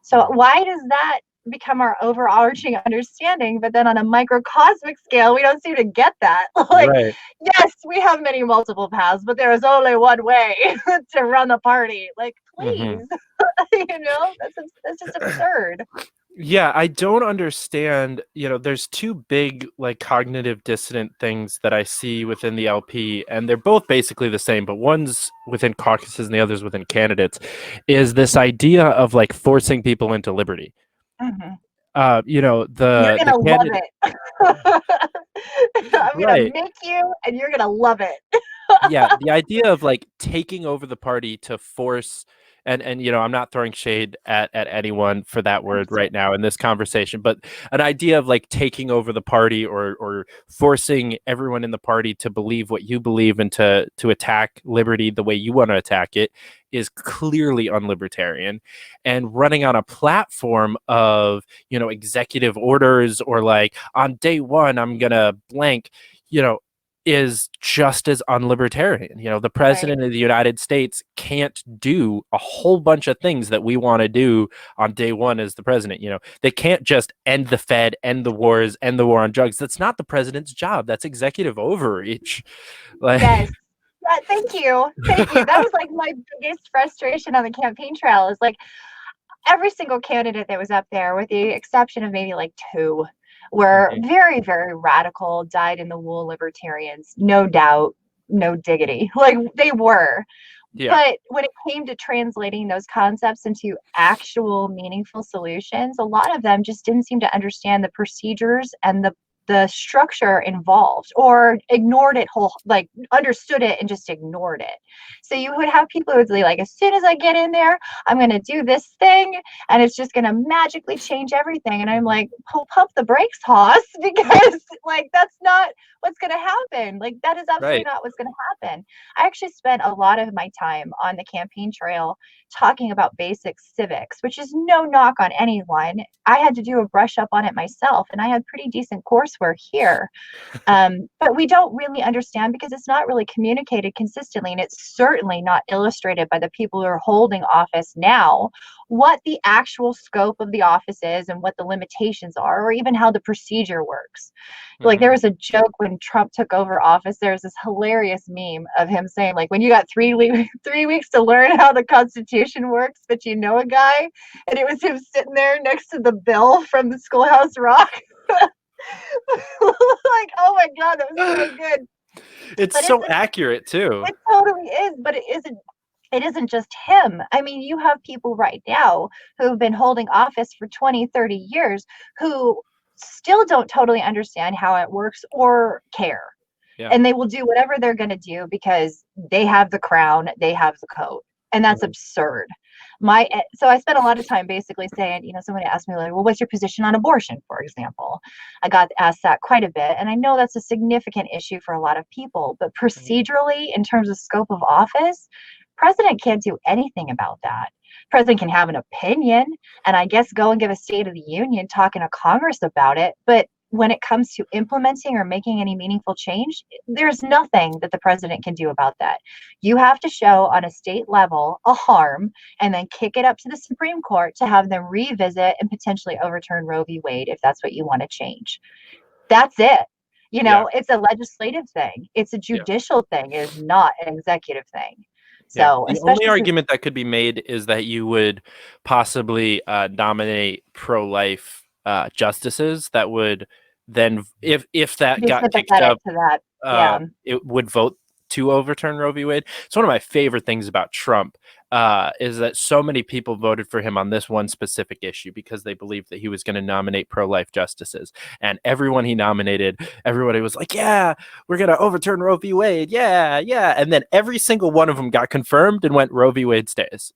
So why does that become our overarching understanding, but then on a microcosmic scale, we don't seem to get that? Like, Right. yes, we have many multiple paths, but there is only one way to run the party. Like, please, that's just absurd. Yeah, I don't understand. There's two big like cognitive dissonant things that I see within the LP, and they're both basically the same, but one's within caucuses and the other's within candidates, is this idea of like forcing people into liberty. Mm-hmm. The You're gonna love candidate, it. I'm gonna right? make you, and you're gonna love it. Yeah, the idea of like taking over the party to force, and I'm not throwing shade at anyone for that word right now in this conversation, but an idea of like taking over the party or forcing everyone in the party to believe what you believe and to attack liberty the way you want to attack it is clearly unlibertarian. And running on a platform of executive orders or like on day one I'm gonna blank, is just as unlibertarian. The president of the United States can't do a whole bunch of things that we want to do on day one as the president. They can't just end the Fed, end the wars, end the war on drugs. That's not the president's job. That's executive overreach. Like, Yes. Yeah, thank you. Thank you. That was like my biggest frustration on the campaign trail is like every single candidate that was up there, with the exception of maybe like two, were very, very radical, dyed in the wool libertarians. No doubt, no diggity. Like they were. yeah. But when it came to translating those concepts into actual meaningful solutions, a lot of them just didn't seem to understand the procedures and the structure involved, or ignored it like understood it and just ignored it. So you would have people who would be like, as soon as I get in there, I'm going to do this thing and it's just going to magically change everything. And I'm like, pump the brakes, Hoss, because like that's not what's going to happen. Like that is absolutely Right. not what's going to happen. I actually spent a lot of my time on the campaign trail talking about basic civics, which is no knock on anyone. I had to do a brush up on it myself, and I had pretty decent coursework here. But we don't really understand because it's not really communicated consistently, and it's certainly not illustrated by the people who are holding office now, what the actual scope of the office is and what the limitations are, or even how the procedure works. Like there was a joke when Trump took over office. There's this hilarious meme of him saying, like, when you got 3 weeks to learn how the Constitution works, but you know a guy, and it was him sitting there next to the bill from the Schoolhouse Rock. Like, oh my God, that was so good. It's But so accurate too. it totally is, but it isn't just him. I mean, you have people right now who have been holding office for 20, 30 years who still don't totally understand how it works or care. Yeah. And they will do whatever they're going to do because they have the crown, they have the coat. And that's absurd. So I spent a lot of time basically saying, somebody asked me like, well, what's your position on abortion, for example? I got asked that quite a bit. And I know that's a significant issue for a lot of people, but procedurally, in terms of scope of office, president can't do anything about that. President can have an opinion and I guess go and give a State of the Union talking to Congress about it. But when it comes to implementing or making any meaningful change, there's nothing that the president can do about that. You have to show on a state level a harm and then kick it up to the Supreme Court to have them revisit and potentially overturn Roe v. Wade if that's what you want to change. That's it. It's a legislative thing. It's a judicial thing. It is not an executive thing. So, the only argument that could be made is that you would possibly nominate pro-life justices that would then if that Be got kicked sympathetic up, to that. Yeah. it would vote to overturn Roe v. Wade. It's one of my favorite things about Trump, is that so many people voted for him on this one specific issue because they believed that he was going to nominate pro-life justices. And everyone he nominated, everybody was like, yeah, we're going to overturn Roe v. Wade. Yeah, yeah. And then every single one of them got confirmed and went, Roe v. Wade stays.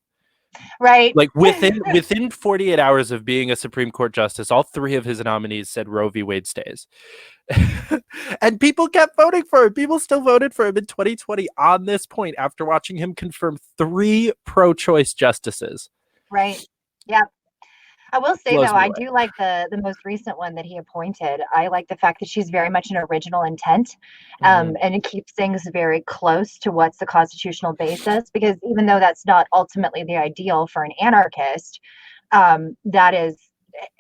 Right. Like within 48 hours of being a Supreme Court justice, all three of his nominees said Roe v. Wade stays. And people kept voting for him. People still voted for him in 2020 on this point after watching him confirm 3 pro-choice justices. Right. Yeah. I will say, Blows though, me I away. do like the most recent one that he appointed. I like the fact that she's very much an original intent, and it keeps things very close to what's the constitutional basis, because even though that's not ultimately the ideal for an anarchist, that is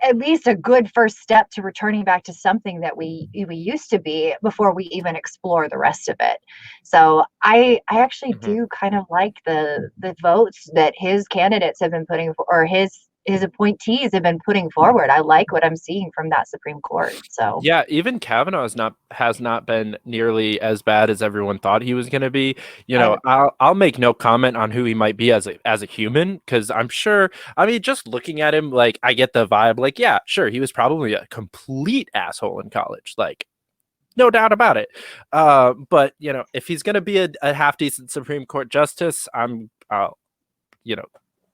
at least a good first step to returning back to something that we used to be before we even explore the rest of it. So I actually do kind of like the votes that his candidates have been putting for, or his appointees have been putting forward. I like what I'm seeing from that Supreme Court. So yeah, even Kavanaugh has not been nearly as bad as everyone thought he was going to be. You know, I'll make no comment on who he might be as a human, because I'm sure. I mean, just looking at him, like, I get the vibe. Like, yeah, sure, he was probably a complete asshole in college. Like, no doubt about it. But you know, if he's going to be a half decent Supreme Court justice, you know,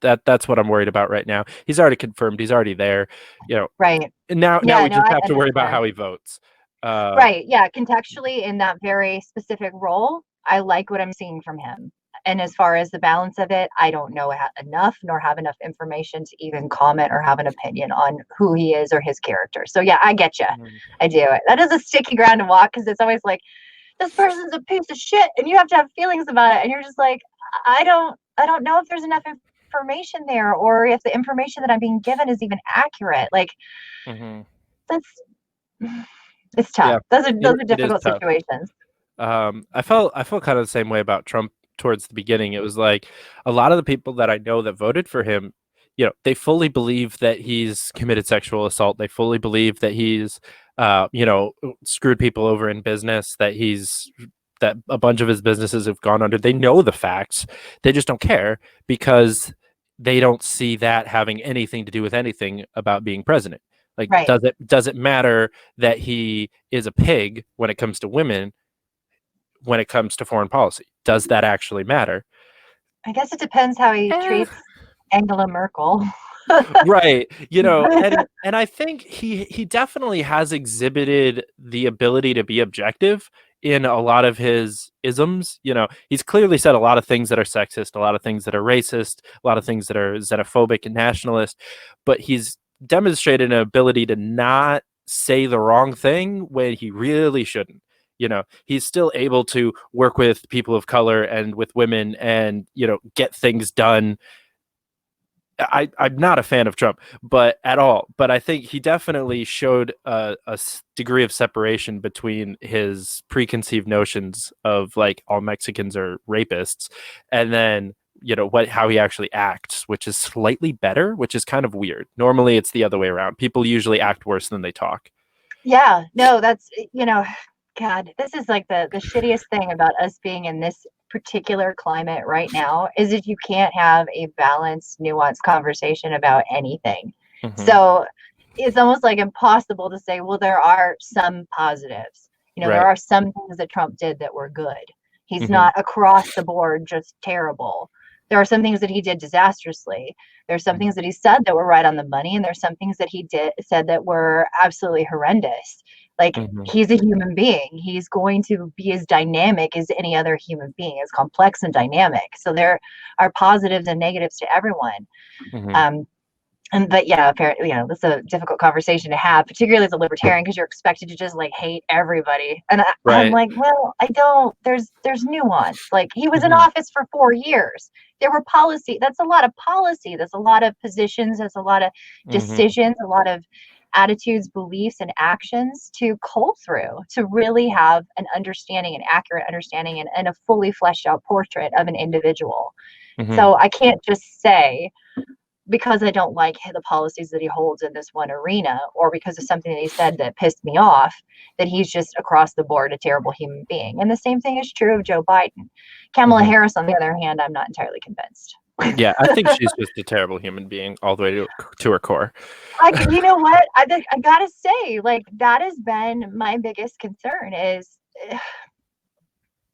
that's what I'm worried about right now. He's already confirmed. He's already there. You know, right. and now Yeah, we no, just I have to worry about understand. how he votes. Right. Yeah. Contextually, in that very specific role, I like what I'm seeing from him. And as far as the balance of it, I don't know enough, nor have enough information to even comment or have an opinion on who he is or his character. So yeah, I get you. I do. That is a sticky ground to walk, because it's always like, this person's a piece of shit, and you have to have feelings about it, and you're just like, I don't know if there's enough information there, or if the information that I'm being given is even accurate. Like, that's it's tough. Yeah, Those are it is difficult tough. situations. I felt kind of the same way about Trump towards the beginning. It was like a lot of the people that I know that voted for him, you know, they fully believe that he's committed sexual assault. They fully believe that he's, you know, screwed people over in business, that a bunch of his businesses have gone under. They know the facts. They just don't care because they don't see that having anything to do with anything about being president. Like, Right. does it matter that he is a pig when it comes to women, when it comes to foreign policy? Does that actually matter? I guess it depends how he treats Angela Merkel. Right. You know, and I think he definitely has exhibited the ability to be objective in a lot of his isms. You know, he's clearly said a lot of things that are sexist, a lot of things that are racist, a lot of things that are xenophobic and nationalist, but he's demonstrated an ability to not say the wrong thing when he really shouldn't. You know, he's still able to work with people of color and with women and, you know, get things done. I'm not a fan of Trump, but at all. But I think he definitely showed a degree of separation between his preconceived notions of like all Mexicans are rapists, and then, you know, how he actually acts, which is slightly better, which is kind of weird. Normally, it's the other way around. People usually act worse than they talk. Yeah, no, that's, God, this is like the shittiest thing about us being in this particular climate right now, is that you can't have a balanced, nuanced conversation about anything. So it's almost like impossible to say, well, there are some positives. There Right. are some things that Trump did that were good. He's not across the board just terrible. There are some things that he did disastrously. There's some things that he said that were right on the money, and there's some things that he said that were absolutely horrendous. Like, he's a human being. He's going to be as dynamic as any other human being, as complex and dynamic. So there are positives and negatives to everyone. But yeah, apparently, this is a difficult conversation to have, particularly as a libertarian, because you're expected to just like hate everybody. And I'm like, well, I don't. There's nuance. Like, he was in office for 4 years. There were policy. That's a lot of policy. That's a lot of positions. That's a lot of decisions. A lot of attitudes, beliefs, and actions to cull through to really have an understanding, an accurate understanding, and a fully fleshed out portrait of an individual. So I can't just say, because I don't like the policies that he holds in this one arena, or because of something that he said that pissed me off, that he's just across the board a terrible human being. And the same thing is true of Joe Biden. Kamala Harris, on the other hand, I'm not entirely convinced. Yeah, I think she's just a terrible human being all the way to her core. You know what? I gotta say, like, that has been my biggest concern is,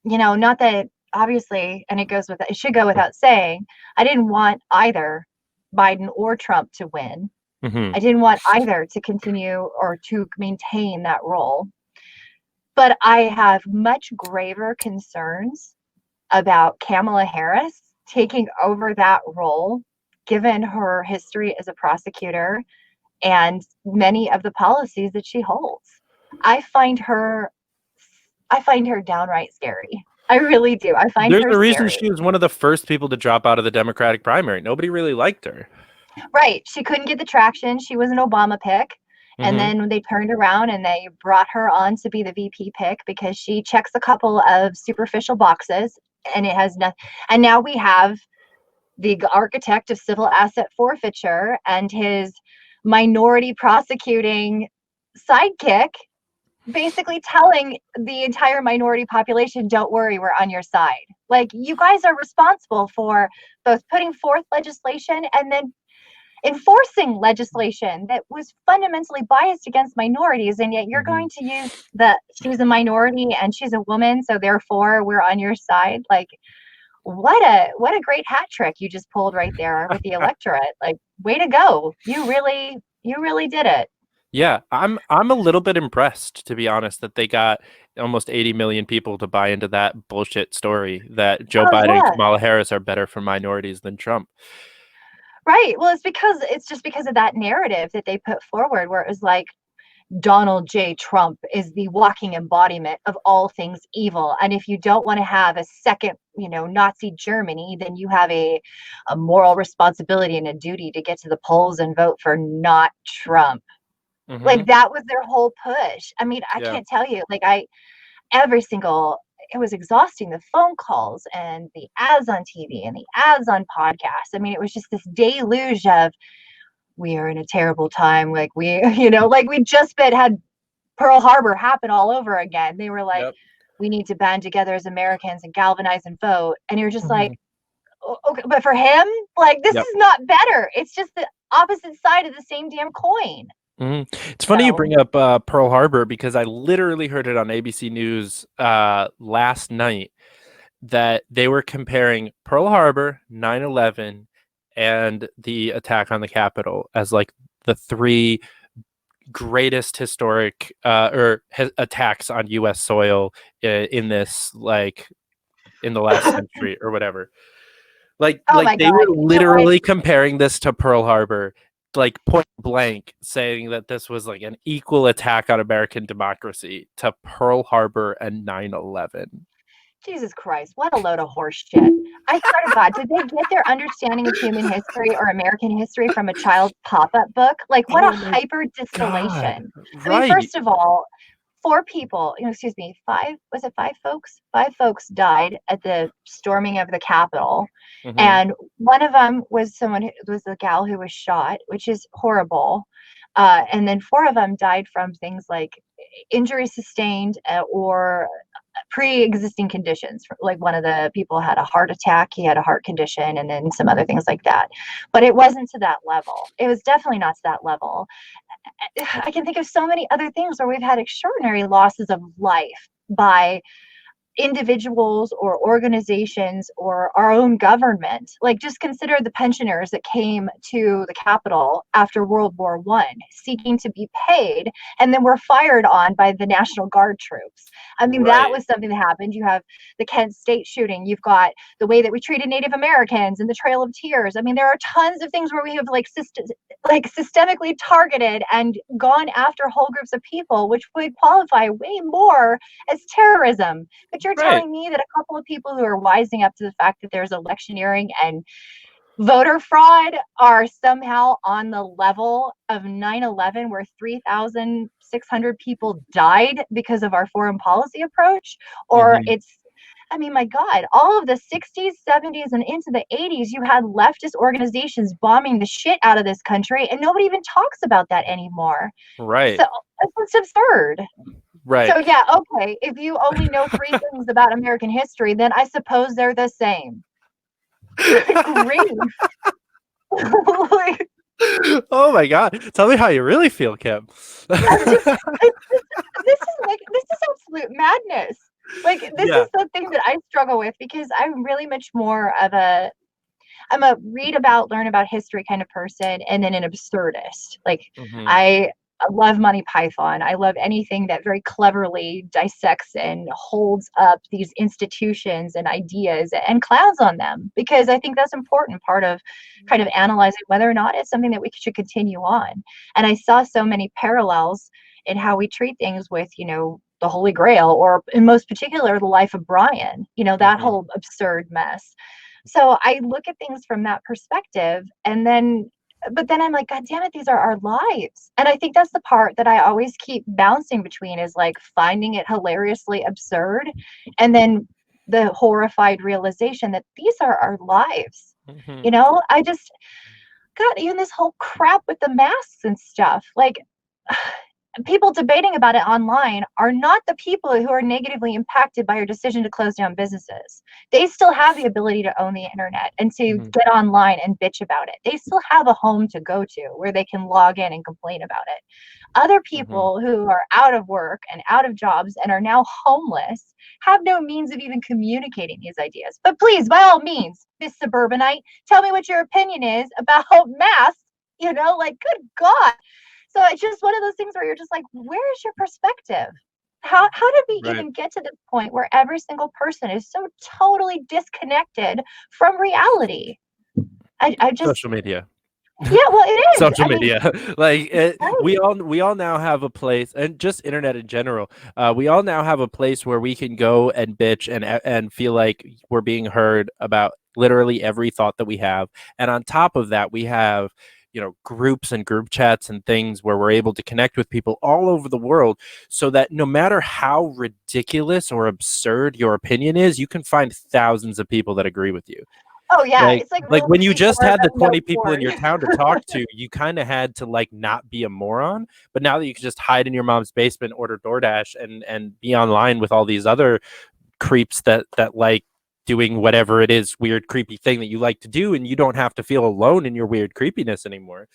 not that obviously, and it should go without saying, I didn't want either Biden or Trump to win. I didn't want either to continue or to maintain that role. But I have much graver concerns about Kamala Harris taking over that role, given her history as a prosecutor and many of the policies that she holds. I find her downright scary. I really do. I find There's her a reason scary. she was one of the first people to drop out of the Democratic primary. Nobody really liked her. Right. She couldn't get the traction. She was an Obama pick. And then when they turned around and they brought her on to be the VP pick because she checks a couple of superficial boxes, and it has nothing. And now we have the architect of civil asset forfeiture and his minority prosecuting sidekick basically telling the entire minority population, don't worry, we're on your side. Like, you guys are responsible for both putting forth legislation and then enforcing legislation that was fundamentally biased against minorities, and yet you're going to use she's a minority and she's a woman, so therefore we're on your side. Like, what a great hat trick you just pulled right there with the electorate. Like, way to go. You really did it. Yeah, I'm a little bit impressed, to be honest, that they got almost 80 million people to buy into that bullshit story that Joe Biden and Kamala Harris are better for minorities than Trump. Right. Well, it's just because of that narrative that they put forward, where it was like, Donald J. Trump is the walking embodiment of all things evil. And if you don't want to have a second, Nazi Germany, then you have a moral responsibility and a duty to get to the polls and vote for not Trump. Like, that was their whole push. I mean, I can't tell you, like, it was exhausting, the phone calls and the ads on TV and the ads on podcasts. I mean, it was just this deluge of, we are in a terrible time. Like, we just had Pearl Harbor happen all over again. They were like, we need to band together as Americans and galvanize and vote. And you're just like, okay, but for him, like, this is not better. It's just the opposite side of the same damn coin. It's funny you bring up Pearl Harbor, because I literally heard it on ABC News last night that they were comparing Pearl Harbor, 9/11, and the attack on the Capitol as like the three greatest historic attacks on U.S. soil in this, like, in the last century or whatever. Like they were literally comparing this to Pearl Harbor, like point blank, saying that this was like an equal attack on American democracy to Pearl Harbor and 9/11. Jesus Christ, what a load of horse shit. I swear to God, did they get their understanding of human history or American history from a child's pop-up book? Like, what a hyper distillation. Right. I mean, first of all, 4 people, was it 5 folks? 5 folks died at the storming of the Capitol. And one of them was a gal who was shot, which is horrible. And then 4 of them died from things like injuries sustained or pre-existing conditions. Like, one of the people had a heart attack, he had a heart condition, and then some other things like that. But it wasn't to that level. It was definitely not to that level. I can think of so many other things where we've had extraordinary losses of life by individuals or organizations or our own government. Like, just consider the pensioners that came to the Capitol after World War I seeking to be paid and then were fired on by the National Guard troops. I mean, that was something that happened. You have the Kent State shooting. You've got the way that we treated Native Americans and the Trail of Tears. I mean, there are tons of things where we have systemically targeted and gone after whole groups of people, which would qualify way more as terrorism. But you're telling me that a couple of people who are wising up to the fact that there's electioneering and voter fraud are somehow on the level of 9/11, where 3,600 people died because of our foreign policy approach, or it's I mean, my God, all of the 60s, 70s, and into the 80s, you had leftist organizations bombing the shit out of this country, and nobody even talks about that anymore. Right. So it's absurd. Right. So yeah, okay, if you only know 3 things about American history, then I suppose they're the same. Grief. Like, Oh my God. Tell me how you really feel, Kim. I'm just, this is absolute madness. Like, this Yeah. is the thing that I struggle with, because I'm really much more of I'm a read about, learn about history kind of person, and then an absurdist. Like, Mhm. I love Monty Python. I love anything that very cleverly dissects and holds up these institutions and ideas and clowns on them, because I think that's an important part of kind of analyzing whether or not it's something that we should continue on. And I saw so many parallels in how we treat things with, the Holy Grail, or in most particular, the life of Brian, that Mhm. whole absurd mess. So I look at things from that perspective, but then I'm like, God damn it, these are our lives. And I think that's the part that I always keep bouncing between, is like finding it hilariously absurd, and then the horrified realization that these are our lives. Mhm. I just got even this whole crap with the masks and stuff. Like, people debating about it online are not the people who are negatively impacted by your decision to close down businesses. They still have the ability to own the internet and to Mhm. get online and bitch about it. They still have a home to go to where they can log in and complain about it. Other Mhm. people who are out of work and out of jobs and are now homeless have no means of even communicating these ideas. But please, by all means, Miss Suburbanite, tell me what your opinion is about masks. Like, good God. So it's just one of those things where you're just like, where is your perspective? How did we Right. even get to this point where every single person is so totally disconnected from reality? I just, Social media. yeah, well, it is. Social I mean, media. Like right. we all now have a place, and just internet in general. We all now have a place where we can go and bitch and feel like we're being heard about literally every thought that we have. And on top of that, we have groups and group chats and things where we're able to connect with people all over the world, so that no matter how ridiculous or absurd your opinion is, you can find thousands of people that agree with you. Oh yeah, like it's like like real when you people just are had the about no 20 people in porn. your town to talk to, you kind of had to like not be a moron. But now that you can just hide in your mom's basement, order DoorDash, and be online with all these other creeps that like doing whatever it is, weird creepy thing that you like to do, and you don't have to feel alone in your weird creepiness anymore.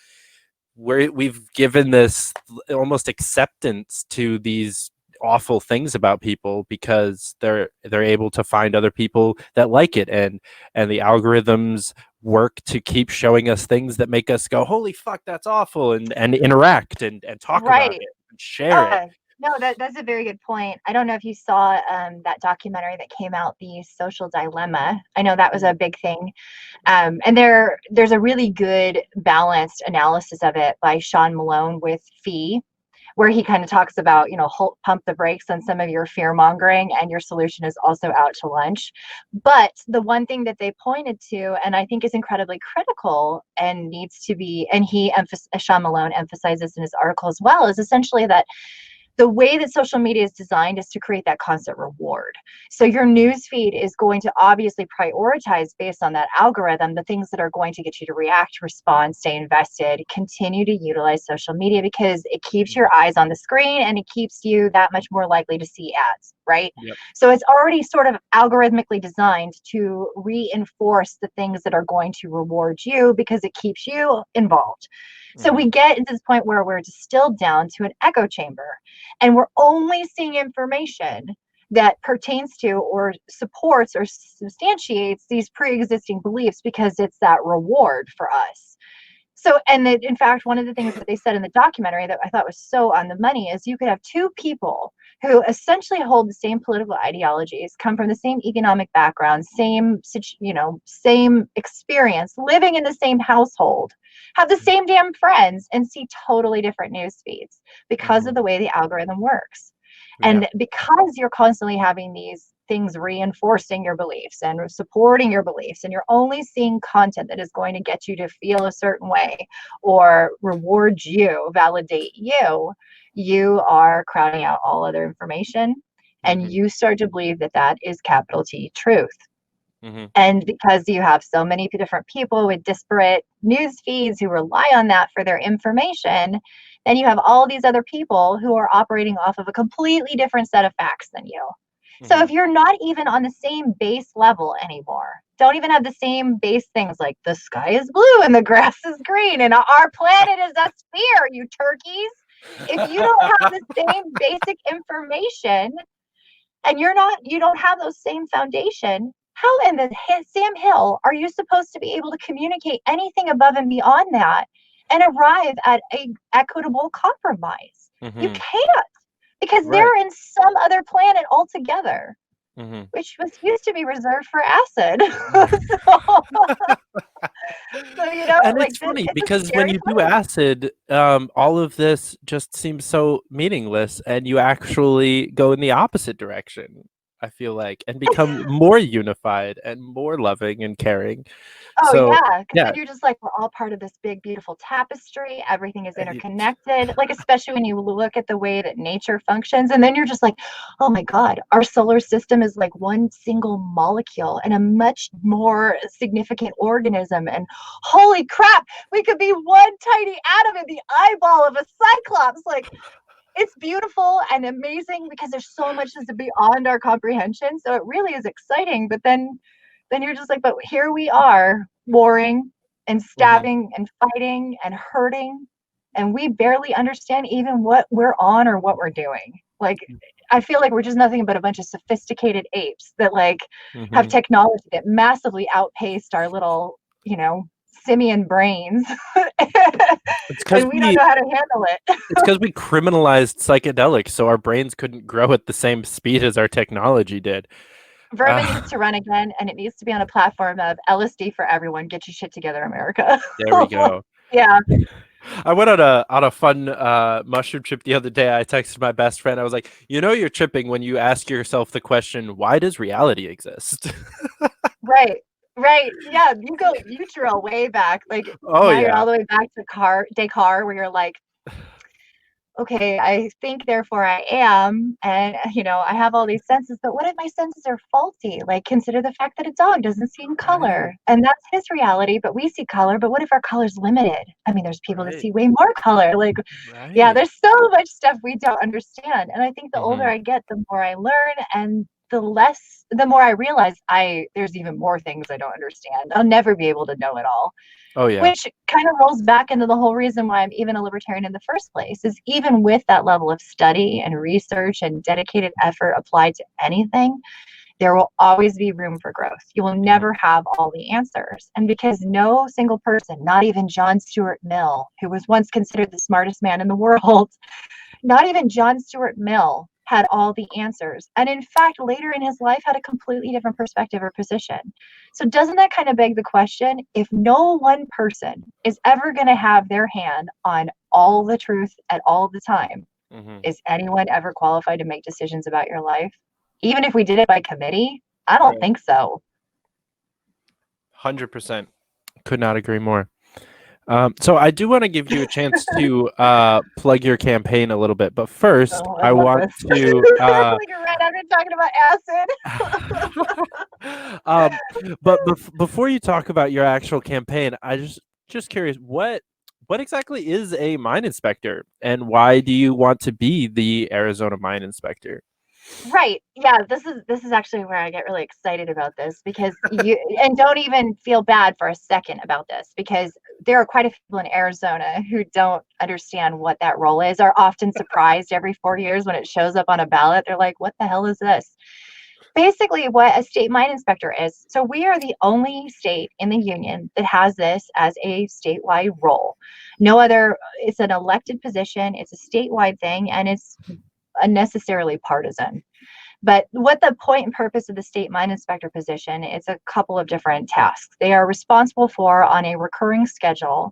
We've given this almost acceptance to these awful things about people, because they're able to find other people that like it, and the algorithms work to keep showing us things that make us go, holy fuck, that's awful, and interact and talk about Right. it and share it. No, that's a very good point. I don't know if you saw that documentary that came out, The Social Dilemma. I know that was a big thing. And there's a really good balanced analysis of it by Sean Malone with Fee, where he kind of talks about, pump the brakes on some of your fear mongering, and your solution is also out to lunch. But the one thing that they pointed to, and I think is incredibly critical and needs to be, and Sean Malone emphasizes in his article as well, is essentially that the way that social media is designed is to create that constant reward. So your news feed is going to obviously prioritize, based on that algorithm, the things that are going to get you to react, respond, stay invested, continue to utilize social media, because it keeps your eyes on the screen and it keeps you that much more likely to see ads, right? Yep. So it's already sort of algorithmically designed to reinforce the things that are going to reward you, because it keeps you involved. So we get to this point where we're distilled down to an echo chamber, and we're only seeing information that pertains to or supports or substantiates these pre-existing beliefs, because it's that reward for us. So, and in fact, one of the things that they said in the documentary that I thought was so on the money is, you could have 2 people who essentially hold the same political ideologies, come from the same economic background, same experience, living in the same household, have the same damn friends, and see totally different news feeds, because of the way the algorithm works. Yeah. And because you're constantly having these things reinforcing your beliefs and supporting your beliefs, and you're only seeing content that is going to get you to feel a certain way, or reward you, validate you, you are crowding out all other information. And you start to believe that that is capital T truth. Mm-hmm. And because you have so many different people with disparate news feeds who rely on that for their information, then you have all these other people who are operating off of a completely different set of facts than you. So if you're not even on the same base level anymore, don't even have the same base things like the sky is blue and the grass is green and our planet is a sphere, you turkeys. If you don't have the same basic information and you don't have those same foundation, how in the Sam Hill are you supposed to be able to communicate anything above and beyond that and arrive at a equitable compromise? You can't, because they're in some other planet altogether, which was used to be reserved for acid. So, you know, And like it's funny it's a because when scary you do place. acid, all of this just seems so meaningless, and you actually go in the opposite direction, I feel like, and become more unified and more loving and caring. Oh So, yeah, because yeah, then you're just like, we're all part of this big, beautiful tapestry. Everything is interconnected. Like, especially when you look at the way that nature functions, and then you're just like, oh my God, our solar system is like one single molecule and a much more significant organism. And holy crap, we could be one tiny atom in the eyeball of a cyclops. Like, it's beautiful and amazing because there's so much that's beyond our comprehension. So it really is exciting. But then you're just like, but here we are warring and stabbing and fighting and hurting, and we barely understand even what we're on or what we're doing. Like, I feel like we're just nothing but a bunch of sophisticated apes that like have technology that massively outpaced our little, you know, simian brains. it's because And we don't know how to handle it. it's because we criminalized psychedelics, so our brains couldn't grow at the same speed as our technology did. Vermin needs to run again, and it needs to be on a platform of LSD for everyone. Get your shit together, America. There we go. Yeah. I went on a fun mushroom trip the other day. I texted my best friend. I was like, you know, you're tripping when you ask yourself the question, why does reality exist? Right. Right. Yeah. You drill way back. Like Oh now you're yeah. all the way back to Descartes, where you're like, okay, I think, therefore I am. And, you know, I have all these senses, but what if my senses are faulty? Like, consider the fact that a dog doesn't see in color, and that's his reality, but we see color. But what if our color's limited? I mean, there's people that see way more color. Like, yeah, there's so much stuff we don't understand. And I think the older I get, the more I learn, and the more I realize there's even more things I don't understand. I'll never be able to know it all. Oh yeah. Which kind of rolls back into the whole reason why I'm even a libertarian in the first place, is even with that level of study and research and dedicated effort applied to anything, there will always be room for growth. You will never have all the answers. And because no single person, not even John Stuart Mill, who was once considered the smartest man in the world, not even John Stuart Mill had all the answers. And in fact, later in his life had a completely different perspective or position. So doesn't that kind of beg the question, if no one person is ever going to have their hand on all the truth at all the time, is anyone ever qualified to make decisions about your life? Even if we did it by committee? I don't think so. 100%. Could not agree more. So I do want to give you a chance to plug your campaign a little bit, but first I want to. Like right after talking about acid. But before you talk about your actual campaign, I just curious, what exactly is a mine inspector, and why do you want to be the Arizona mine inspector? Right. Yeah, this is actually where I get really excited about this, because and don't even feel bad for a second about this, because there are quite a few people in Arizona who don't understand what that role is, are often surprised every 4 years when it shows up on a ballot. They're like, what the hell is this? Basically, what a state mine inspector is. So we are the only state in the union that has this as a statewide role. No other, it's an elected position, it's a statewide thing, and it's unnecessarily partisan. But what the point and purpose of the state mine inspector position, it's a couple of different tasks. They are responsible for, on a recurring schedule,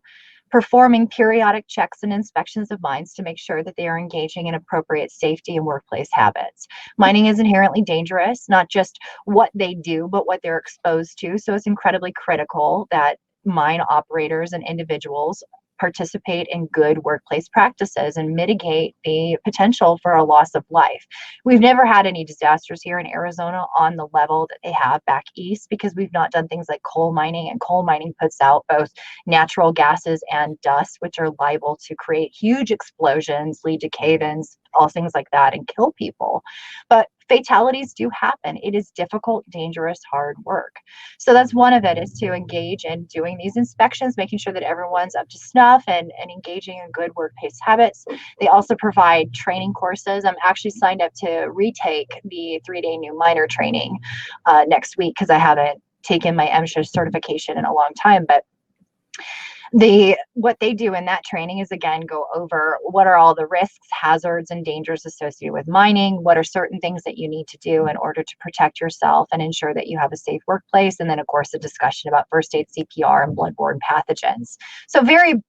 performing periodic checks and inspections of mines to make sure that they are engaging in appropriate safety and workplace habits. Mining is inherently dangerous, not just what they do, but what they're exposed to. So it's incredibly critical that mine operators and individuals participate in good workplace practices and mitigate the potential for a loss of life. We've never had any disasters here in Arizona on the level that they have back east because we've not done things like coal mining, and coal mining puts out both natural gases and dust, which are liable to create huge explosions, lead to cave-ins, all things like that, and kill people. But fatalities do happen. It is difficult, dangerous, hard work. So that's one of it, is to engage in doing these inspections, making sure that everyone's up to snuff and engaging in good workplace habits. They also provide training courses. I'm actually signed up to retake the 3-day new miner training next week because I haven't taken my MSHA certification in a long time. But what they do in that training is, again, go over what are all the risks, hazards, and dangers associated with mining, what are certain things that you need to do in order to protect yourself and ensure that you have a safe workplace, and then of course a discussion about first aid, CPR, and bloodborne pathogens. So very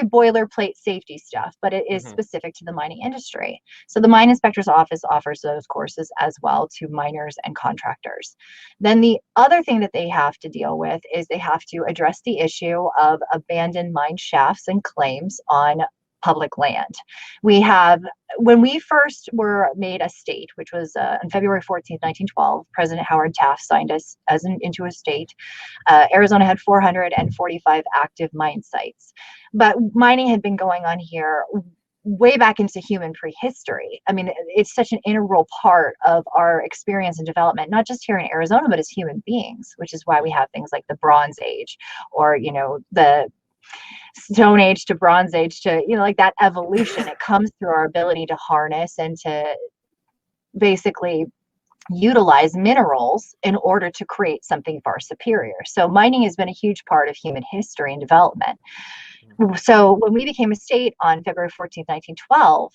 boilerplate safety stuff, but it is specific to the mining industry. So the mine inspector's office offers those courses as well to miners and contractors. Then the other thing that they have to deal with is they have to address the issue of abandoned mine shafts and claims on public land. When we first were made a state, which was on February 14th, 1912, President Howard Taft signed us into a state. Arizona had 445 active mine sites, but mining had been going on here way back into human prehistory. I mean, it's such an integral part of our experience and development, not just here in Arizona, but as human beings, which is why we have things like the Bronze Age, or, the Stone Age to Bronze Age to, like that evolution. It comes through our ability to harness and to basically utilize minerals in order to create something far superior. So mining has been a huge part of human history and development. So when we became a state on February 14th, 1912,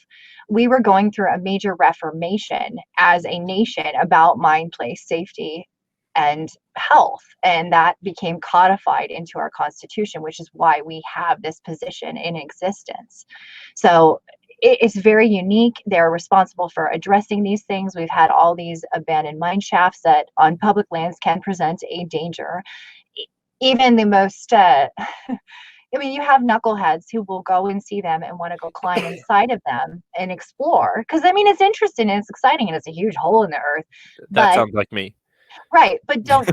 we were going through a major reformation as a nation about mine place safety and health. And that became codified into our Constitution, which is why we have this position in existence. So it's very unique. They're responsible for addressing these things. We've had all these abandoned mine shafts that on public lands can present a danger. Even the most, you have knuckleheads who will go and see them and want to go climb inside of them and explore. Because, it's interesting and it's exciting and it's a huge hole in the earth. That sounds like me. Right, but don't.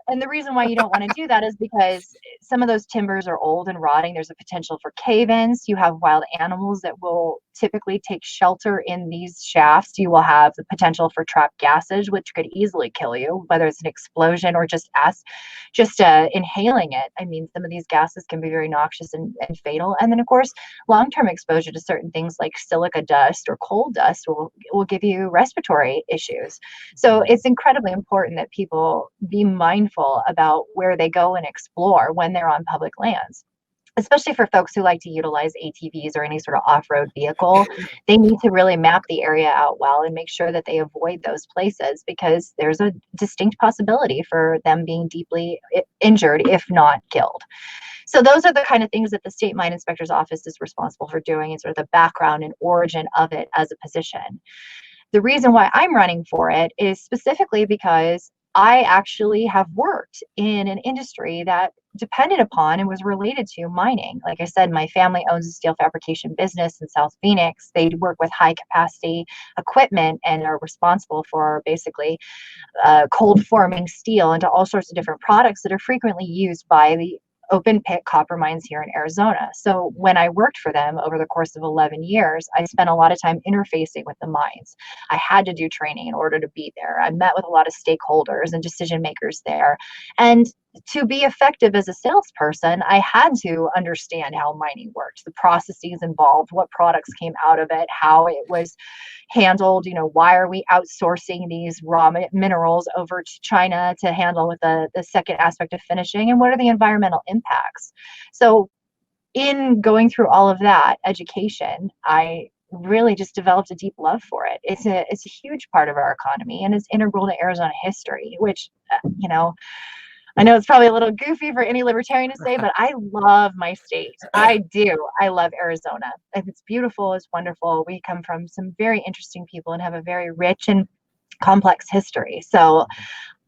And the reason why you don't want to do that is because some of those timbers are old and rotting. There's a potential for cave-ins. You have wild animals that will typically take shelter in these shafts. You will have the potential for trapped gases, which could easily kill you, whether it's an explosion or just inhaling it. Some of these gases can be very noxious and fatal. And then, of course, long-term exposure to certain things like silica dust or coal dust will give you respiratory issues. So it's incredibly important that people be mindful about where they go and explore when they're on public lands. Especially for folks who like to utilize ATVs or any sort of off-road vehicle, they need to really map the area out well and make sure that they avoid those places, because there's a distinct possibility for them being deeply injured, if not killed. So those are the kind of things that the State Mine Inspector's Office is responsible for doing, and sort of the background and origin of it as a position. The reason why I'm running for it is specifically because I actually have worked in an industry that depended upon and was related to mining. Like I said, my family owns a steel fabrication business in South Phoenix. They work with high capacity equipment and are responsible for basically cold forming steel into all sorts of different products that are frequently used by the open pit copper mines here in Arizona. So when I worked for them over the course of 11 years, I spent a lot of time interfacing with the mines. I had to do training in order to be there. I met with a lot of stakeholders and decision makers there. And to be effective as a salesperson, I had to understand how mining worked, the processes involved, what products came out of it, how it was handled. Why are we outsourcing these raw minerals over to China to handle with the second aspect of finishing, and what are the environmental impacts? So in going through all of that education, I really just developed a deep love for it. It's a huge part of our economy, and it's integral to Arizona history, which, I know it's probably a little goofy for any libertarian to say, but I love my state. I do. I love Arizona. It's beautiful. It's wonderful. We come from some very interesting people and have a very rich and complex history. So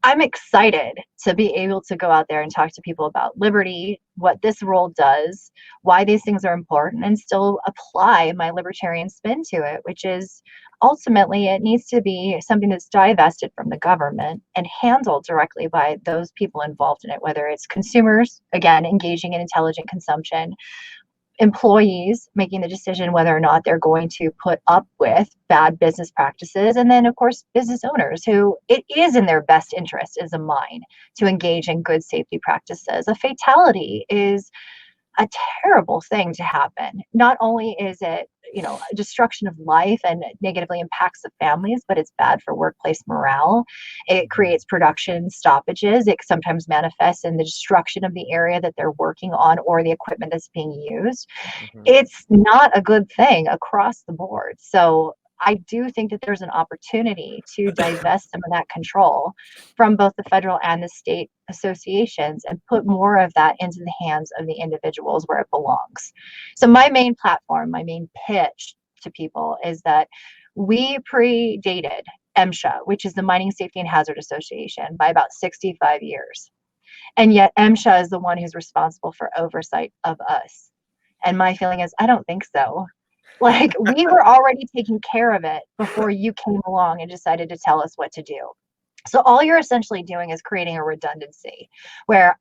I'm excited to be able to go out there and talk to people about liberty, what this role does, why these things are important, and still apply my libertarian spin to it, which is ultimately it needs to be something that's divested from the government and handled directly by those people involved in it, whether it's consumers, again, engaging in intelligent consumption, employees making the decision whether or not they're going to put up with bad business practices, and then of course business owners who it is in their best interest as a mine to engage in good safety practices. A fatality is a terrible thing to happen. Not only is it, destruction of life and negatively impacts the families, but it's bad for workplace morale. It creates production stoppages. It sometimes manifests in the destruction of the area that they're working on or the equipment that's being used. It's not a good thing across the board. So I do think that there's an opportunity to divest some of that control from both the federal and the state associations and put more of that into the hands of the individuals where it belongs. So my main platform, my main pitch to people is that we predated MSHA, which is the Mining Safety and Hazard Association, by about 65 years. And yet MSHA is the one who's responsible for oversight of us. And my feeling is, I don't think so. Like, we were already taking care of it before you came along and decided to tell us what to do. So all you're essentially doing is creating a redundancy where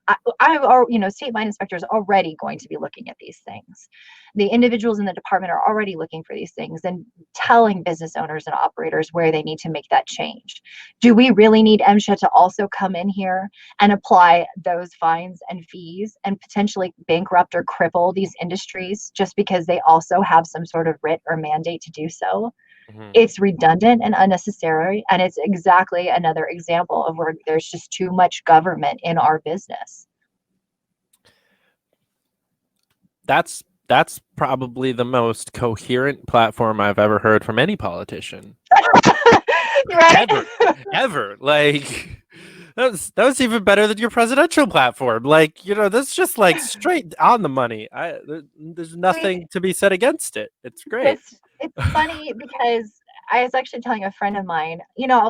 state mine inspectors are already going to be looking at these things. The individuals in the department are already looking for these things and telling business owners and operators where they need to make that change. Do we really need MSHA to also come in here and apply those fines and fees and potentially bankrupt or cripple these industries just because they also have some sort of writ or mandate to do so? It's redundant and unnecessary, and it's exactly another example of where there's just too much government in our business. That's probably the most coherent platform I've ever heard from any politician. Right? Ever. Like, that was even better than your presidential platform. Like, that's just like straight on the money. There's nothing to be said against it. It's great. It's funny because I was actually telling a friend of mine,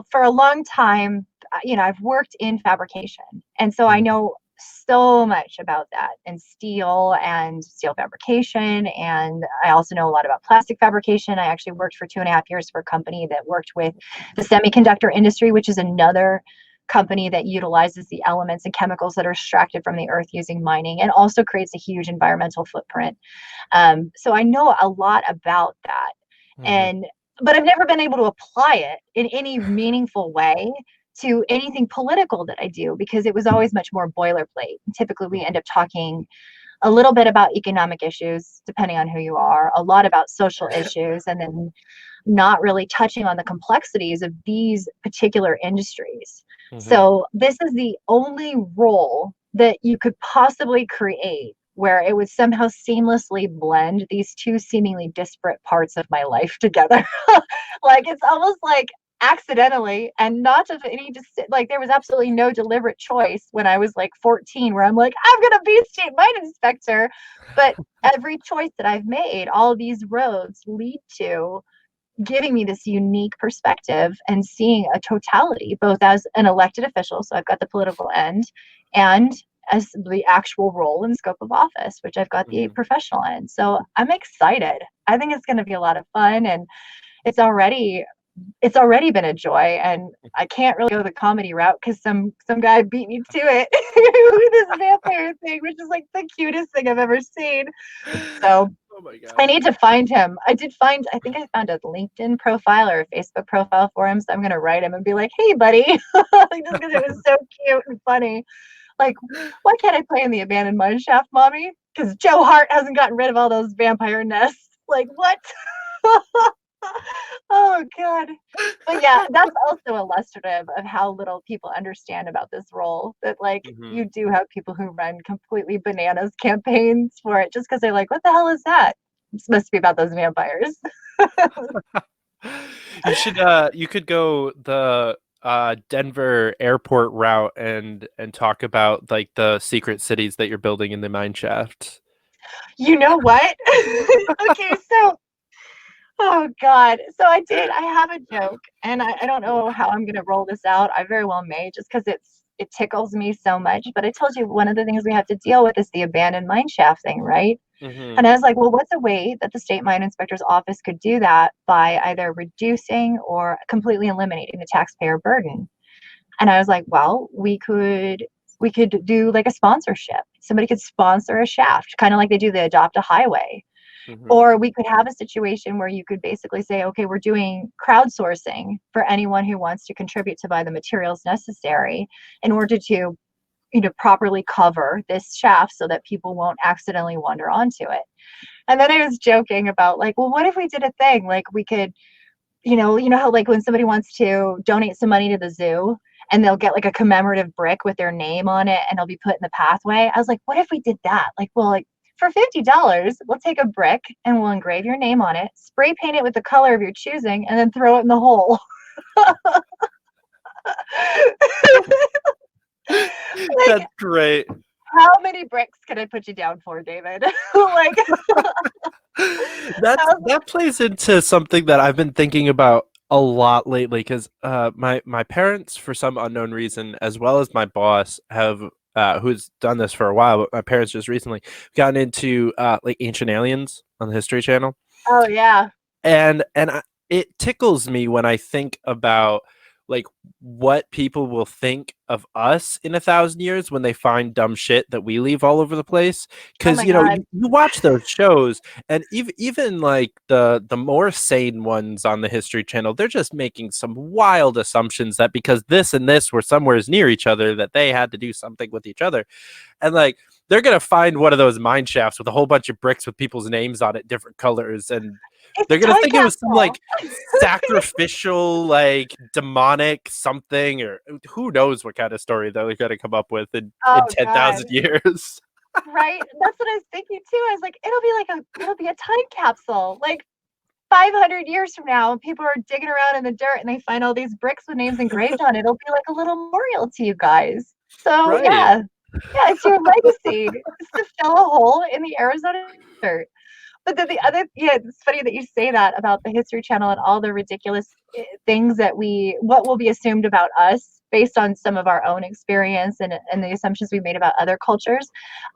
for a long time, I've worked in fabrication. And so I know so much about that and steel fabrication. And I also know a lot about plastic fabrication. I actually worked for 2.5 years for a company that worked with the semiconductor industry, which is another company that utilizes the elements and chemicals that are extracted from the earth using mining and also creates a huge environmental footprint. So I know a lot about that. But I've never been able to apply it in any meaningful way to anything political that I do because it was always much more boilerplate. Typically, we end up talking a little bit about economic issues, depending on who you are, a lot about social issues, and then not really touching on the complexities of these particular industries. So this is the only role that you could possibly create where it would somehow seamlessly blend these two seemingly disparate parts of my life together. Like, it's almost like accidentally, and not of any, like, there was absolutely no deliberate choice when I was like 14 where I'm like, I'm gonna be a state mine inspector. But every choice that I've made, all of these roads lead to giving me this unique perspective and seeing a totality, both as an elected official, so I've got the political end, and as the actual role and scope of office, which I've got the professional end. So I'm excited. I think it's going to be a lot of fun, and it's already been a joy. And I can't really go the comedy route because some guy beat me to it with this vampire thing, which is like the cutest thing I've ever seen. So oh my God. I need to find him. I think I found a LinkedIn profile or a Facebook profile for him. So I'm going to write him and be like, hey, buddy, just because it was so cute and funny. Like, why can't I play in the abandoned mine shaft, mommy? Because Joe Hart hasn't gotten rid of all those vampire nests. Like, what? Oh, God. But yeah, that's also illustrative of how little people understand about this role. That, like, you do have people who run completely bananas campaigns for it just because they're like, what the hell is that? It's supposed to be about those vampires. You could go the Denver airport route and talk about like the secret cities that you're building in the mine shaft. You know what? Okay, so Oh God. So I have a joke, and I don't know how I'm gonna roll this out. I very well may, just because it tickles me so much. But I told you one of the things we have to deal with is the abandoned mine shaft thing, right? Hmm. And I was like, well, what's a way that the state mine inspector's office could do that by either reducing or completely eliminating the taxpayer burden? And I was like, well, we could do like a sponsorship. Somebody could sponsor a shaft, kind of like they do the Adopt a Highway. Hmm. Or we could have a situation where you could basically say, okay, we're doing crowdsourcing for anyone who wants to contribute to buy the materials necessary in order to, properly cover this shaft so that people won't accidentally wander onto it. And then I was joking about like, well, what if we did a thing like we could, you know how like when somebody wants to donate some money to the zoo and they'll get like a commemorative brick with their name on it and it'll be put in the pathway. I was like, what if we did that? Like, well, like for $50, we'll take a brick and we'll engrave your name on it, spray paint it with the color of your choosing, and then throw it in the hole. Like, That's great. how many bricks can I put you down for, David? Like, That plays into something that I've been thinking about a lot lately because my parents, for some unknown reason, as well as my boss, have who's done this for a while, but my parents just recently gotten into like Ancient Aliens on the History Channel, oh yeah. and it tickles me when I think about like what people will think of us in 1,000 years when they find dumb shit that we leave all over the place. Oh Because my God. you watch those shows, and even like the more sane ones on the History Channel, they're just making some wild assumptions that because this and this were somewhere near each other, that they had to do something with each other, and like they're gonna find one of those mine shafts with a whole bunch of bricks with people's names on it, different colors, and It's they're a gonna time think it was some capsule. like sacrificial, like demonic something, or who knows what kind of story they're gonna come up with Oh in ten God. thousand years. Right? That's what I was thinking too. I was like, it'll be a time capsule. Like 500 years from now, people are digging around in the dirt and they find all these bricks with names engraved on it. It'll be like a little memorial to you guys. So Right. yeah, it's your legacy. It's to fill a hole in the Arizona dirt. But then the other, yeah, it's funny that you say that about the History Channel and all the ridiculous things what will be assumed about us based on some of our own experience and the assumptions we made about other cultures.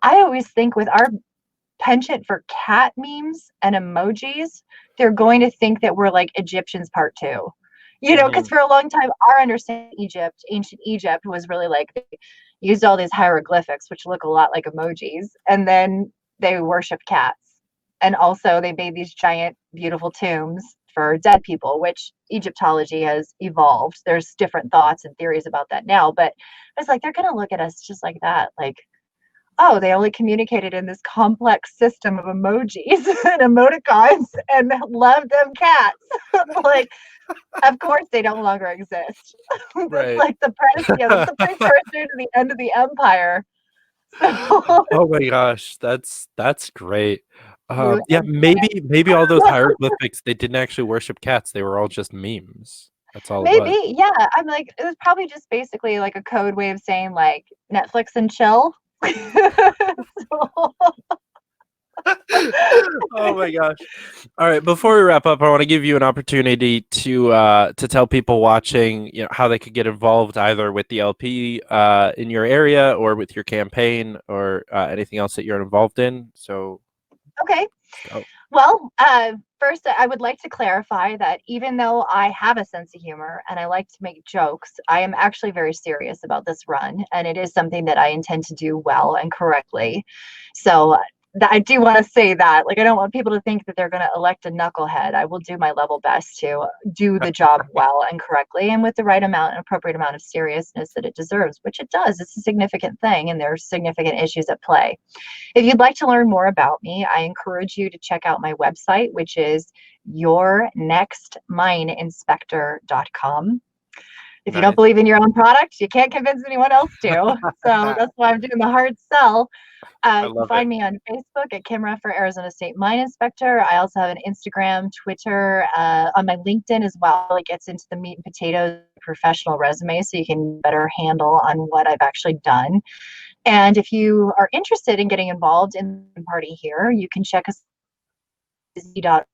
I always think with our penchant for cat memes and emojis, they're going to think that we're like Egyptians part two. Because Hmm. for a long time, our understanding of Egypt, ancient Egypt, was really like they used all these hieroglyphics, which look a lot like emojis, and then they worship cats. And also, they made these giant, beautiful tombs for dead people, which Egyptology has evolved. There's different thoughts and theories about that now, but it's like they're going to look at us just like that. Like, oh, they only communicated in this complex system of emojis and emoticons and love them cats. Like, of course, they no longer exist. That's Right. like that's the precursor to the end of the empire. So, Oh my gosh, that's great. you Yeah, empire. maybe all those hieroglyphics, they didn't actually worship cats. They were all just memes. That's all it was. Maybe, yeah. I'm like, it was probably just basically like a code way of saying like Netflix and chill. So, Oh my gosh. All right, before we wrap up, I want to give you an opportunity to tell people watching, how they could get involved either with the LP in your area or with your campaign or anything else that you're involved in. So okay. let's go. Well, first, I would like to clarify that even though I have a sense of humor and I like to make jokes, I am actually very serious about this run, and it is something that I intend to do well and correctly. So I do want to say that, like, I don't want people to think that they're going to elect a knucklehead. I will do my level best to do the job well and correctly and with the right amount and appropriate amount of seriousness that it deserves, which it does. It's a significant thing, and there's significant issues at play. If you'd like to learn more about me, I encourage you to check out my website, which is yournextmineinspector.com. If you don't Nice. believe in your own product, you can't convince anyone else to. So that's why I'm doing the hard sell. I You can love it. find me on Facebook at Kim Ruff for Arizona State Mine Inspector. I also have an Instagram, Twitter, on my LinkedIn as well. It gets into the meat and potatoes professional resume so you can better handle on what I've actually done. And if you are interested in getting involved in the party here, you can check us out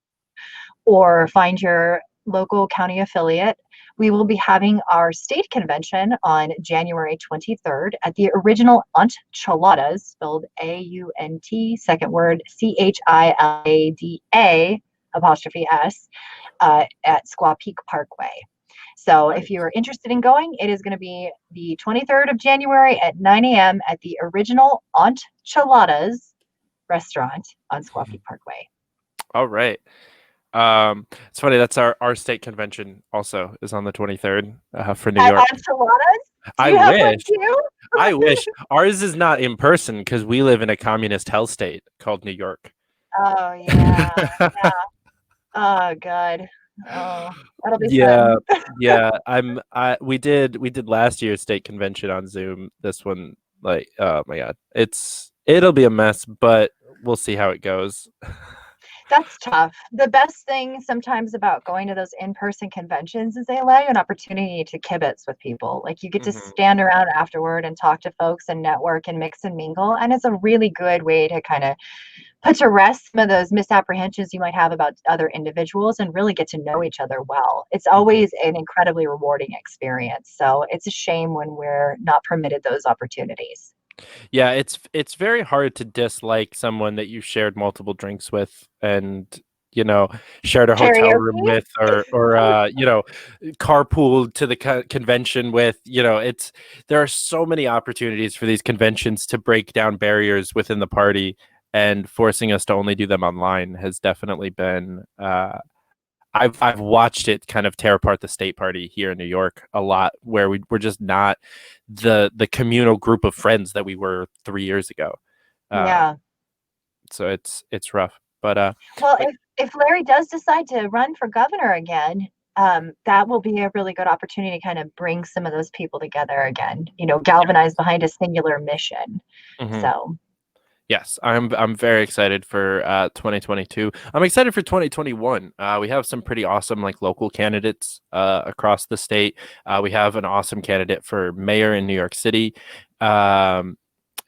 or find your local county affiliate. We will be having our state convention on January 23rd at the original Enchiladas, spelled A-U-N-T, second word C-H-I-L-A-D-A, apostrophe S, at Squaw Peak Parkway. So if you're interested in going, it is going to be the 23rd of January at 9 a.m. at the original Enchiladas restaurant on Squaw Peak Parkway. All right. It's funny. That's our state convention also is on the 23rd for New York. Enchiladas? I wish. I wish. Ours is not in person because we live in a communist hell state called New York. Oh, yeah. Yeah. Oh, God. Oh, that'll be fun. Yeah. We did last year's state convention on Zoom. This one, like, oh my God, it'll be a mess, but we'll see how it goes. That's tough. The best thing sometimes about going to those in-person conventions is they allow you an opportunity to kibitz with people. Like you get to stand around afterward and talk to folks and network and mix and mingle. And it's a really good way to kind of put to rest some of those misapprehensions you might have about other individuals and really get to know each other well. It's always an incredibly rewarding experience. So it's a shame when we're not permitted those opportunities. Yeah, it's very hard to dislike someone that you shared multiple drinks with and shared a hotel room with or carpooled to the convention with. There are so many opportunities for these conventions to break down barriers within the party, and forcing us to only do them online has definitely been I've watched it kind of tear apart the state party here in New York a lot, where we're just not the communal group of friends that we were 3 years ago. So it's rough. But well, if Larry does decide to run for governor again, that will be a really good opportunity to kind of bring some of those people together again. Galvanize behind a singular mission. So. Yes, I'm very excited for 2022. I'm excited for 2021. We have some pretty awesome local candidates across the state. We have an awesome candidate for mayor in New York City. And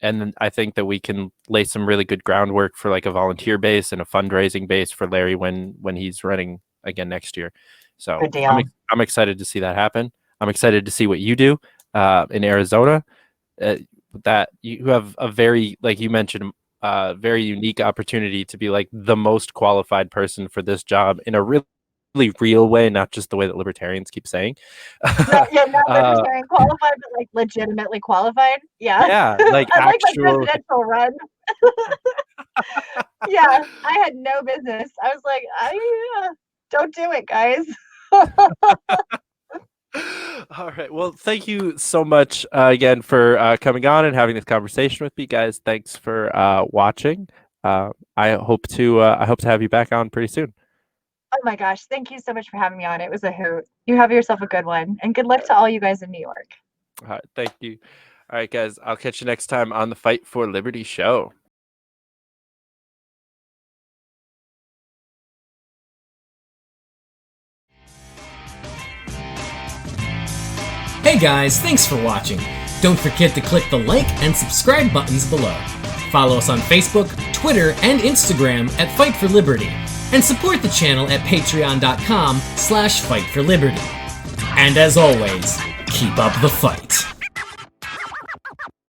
then I think that we can lay some really good groundwork for a volunteer base and a fundraising base for Larry when he's running again next year. So I'm excited to see that happen. I'm excited to see what you do in Arizona. That you have a very, like you mentioned, very unique opportunity to be the most qualified person for this job in a really real way, not just the way that libertarians keep saying. Not libertarian qualified, but legitimately qualified. Yeah. Like I actual... my presidential run. Yeah, I had no business. I was like, don't do it, guys. All right. Well, thank you so much again for coming on and having this conversation with me, guys. Thanks for watching. I hope to have you back on pretty soon. Oh my gosh. Thank you so much for having me on. It was a hoot. You have yourself a good one, and good luck to all you guys in New York. All right. Thank you. All right, guys. I'll catch you next time on the Fight for Liberty show. Hey guys, thanks for watching. Don't forget to click the like and subscribe buttons below. Follow us on Facebook, Twitter, and Instagram at Fight for Liberty, and support the channel at patreon.com/fightforliberty. And as always, keep up the fight.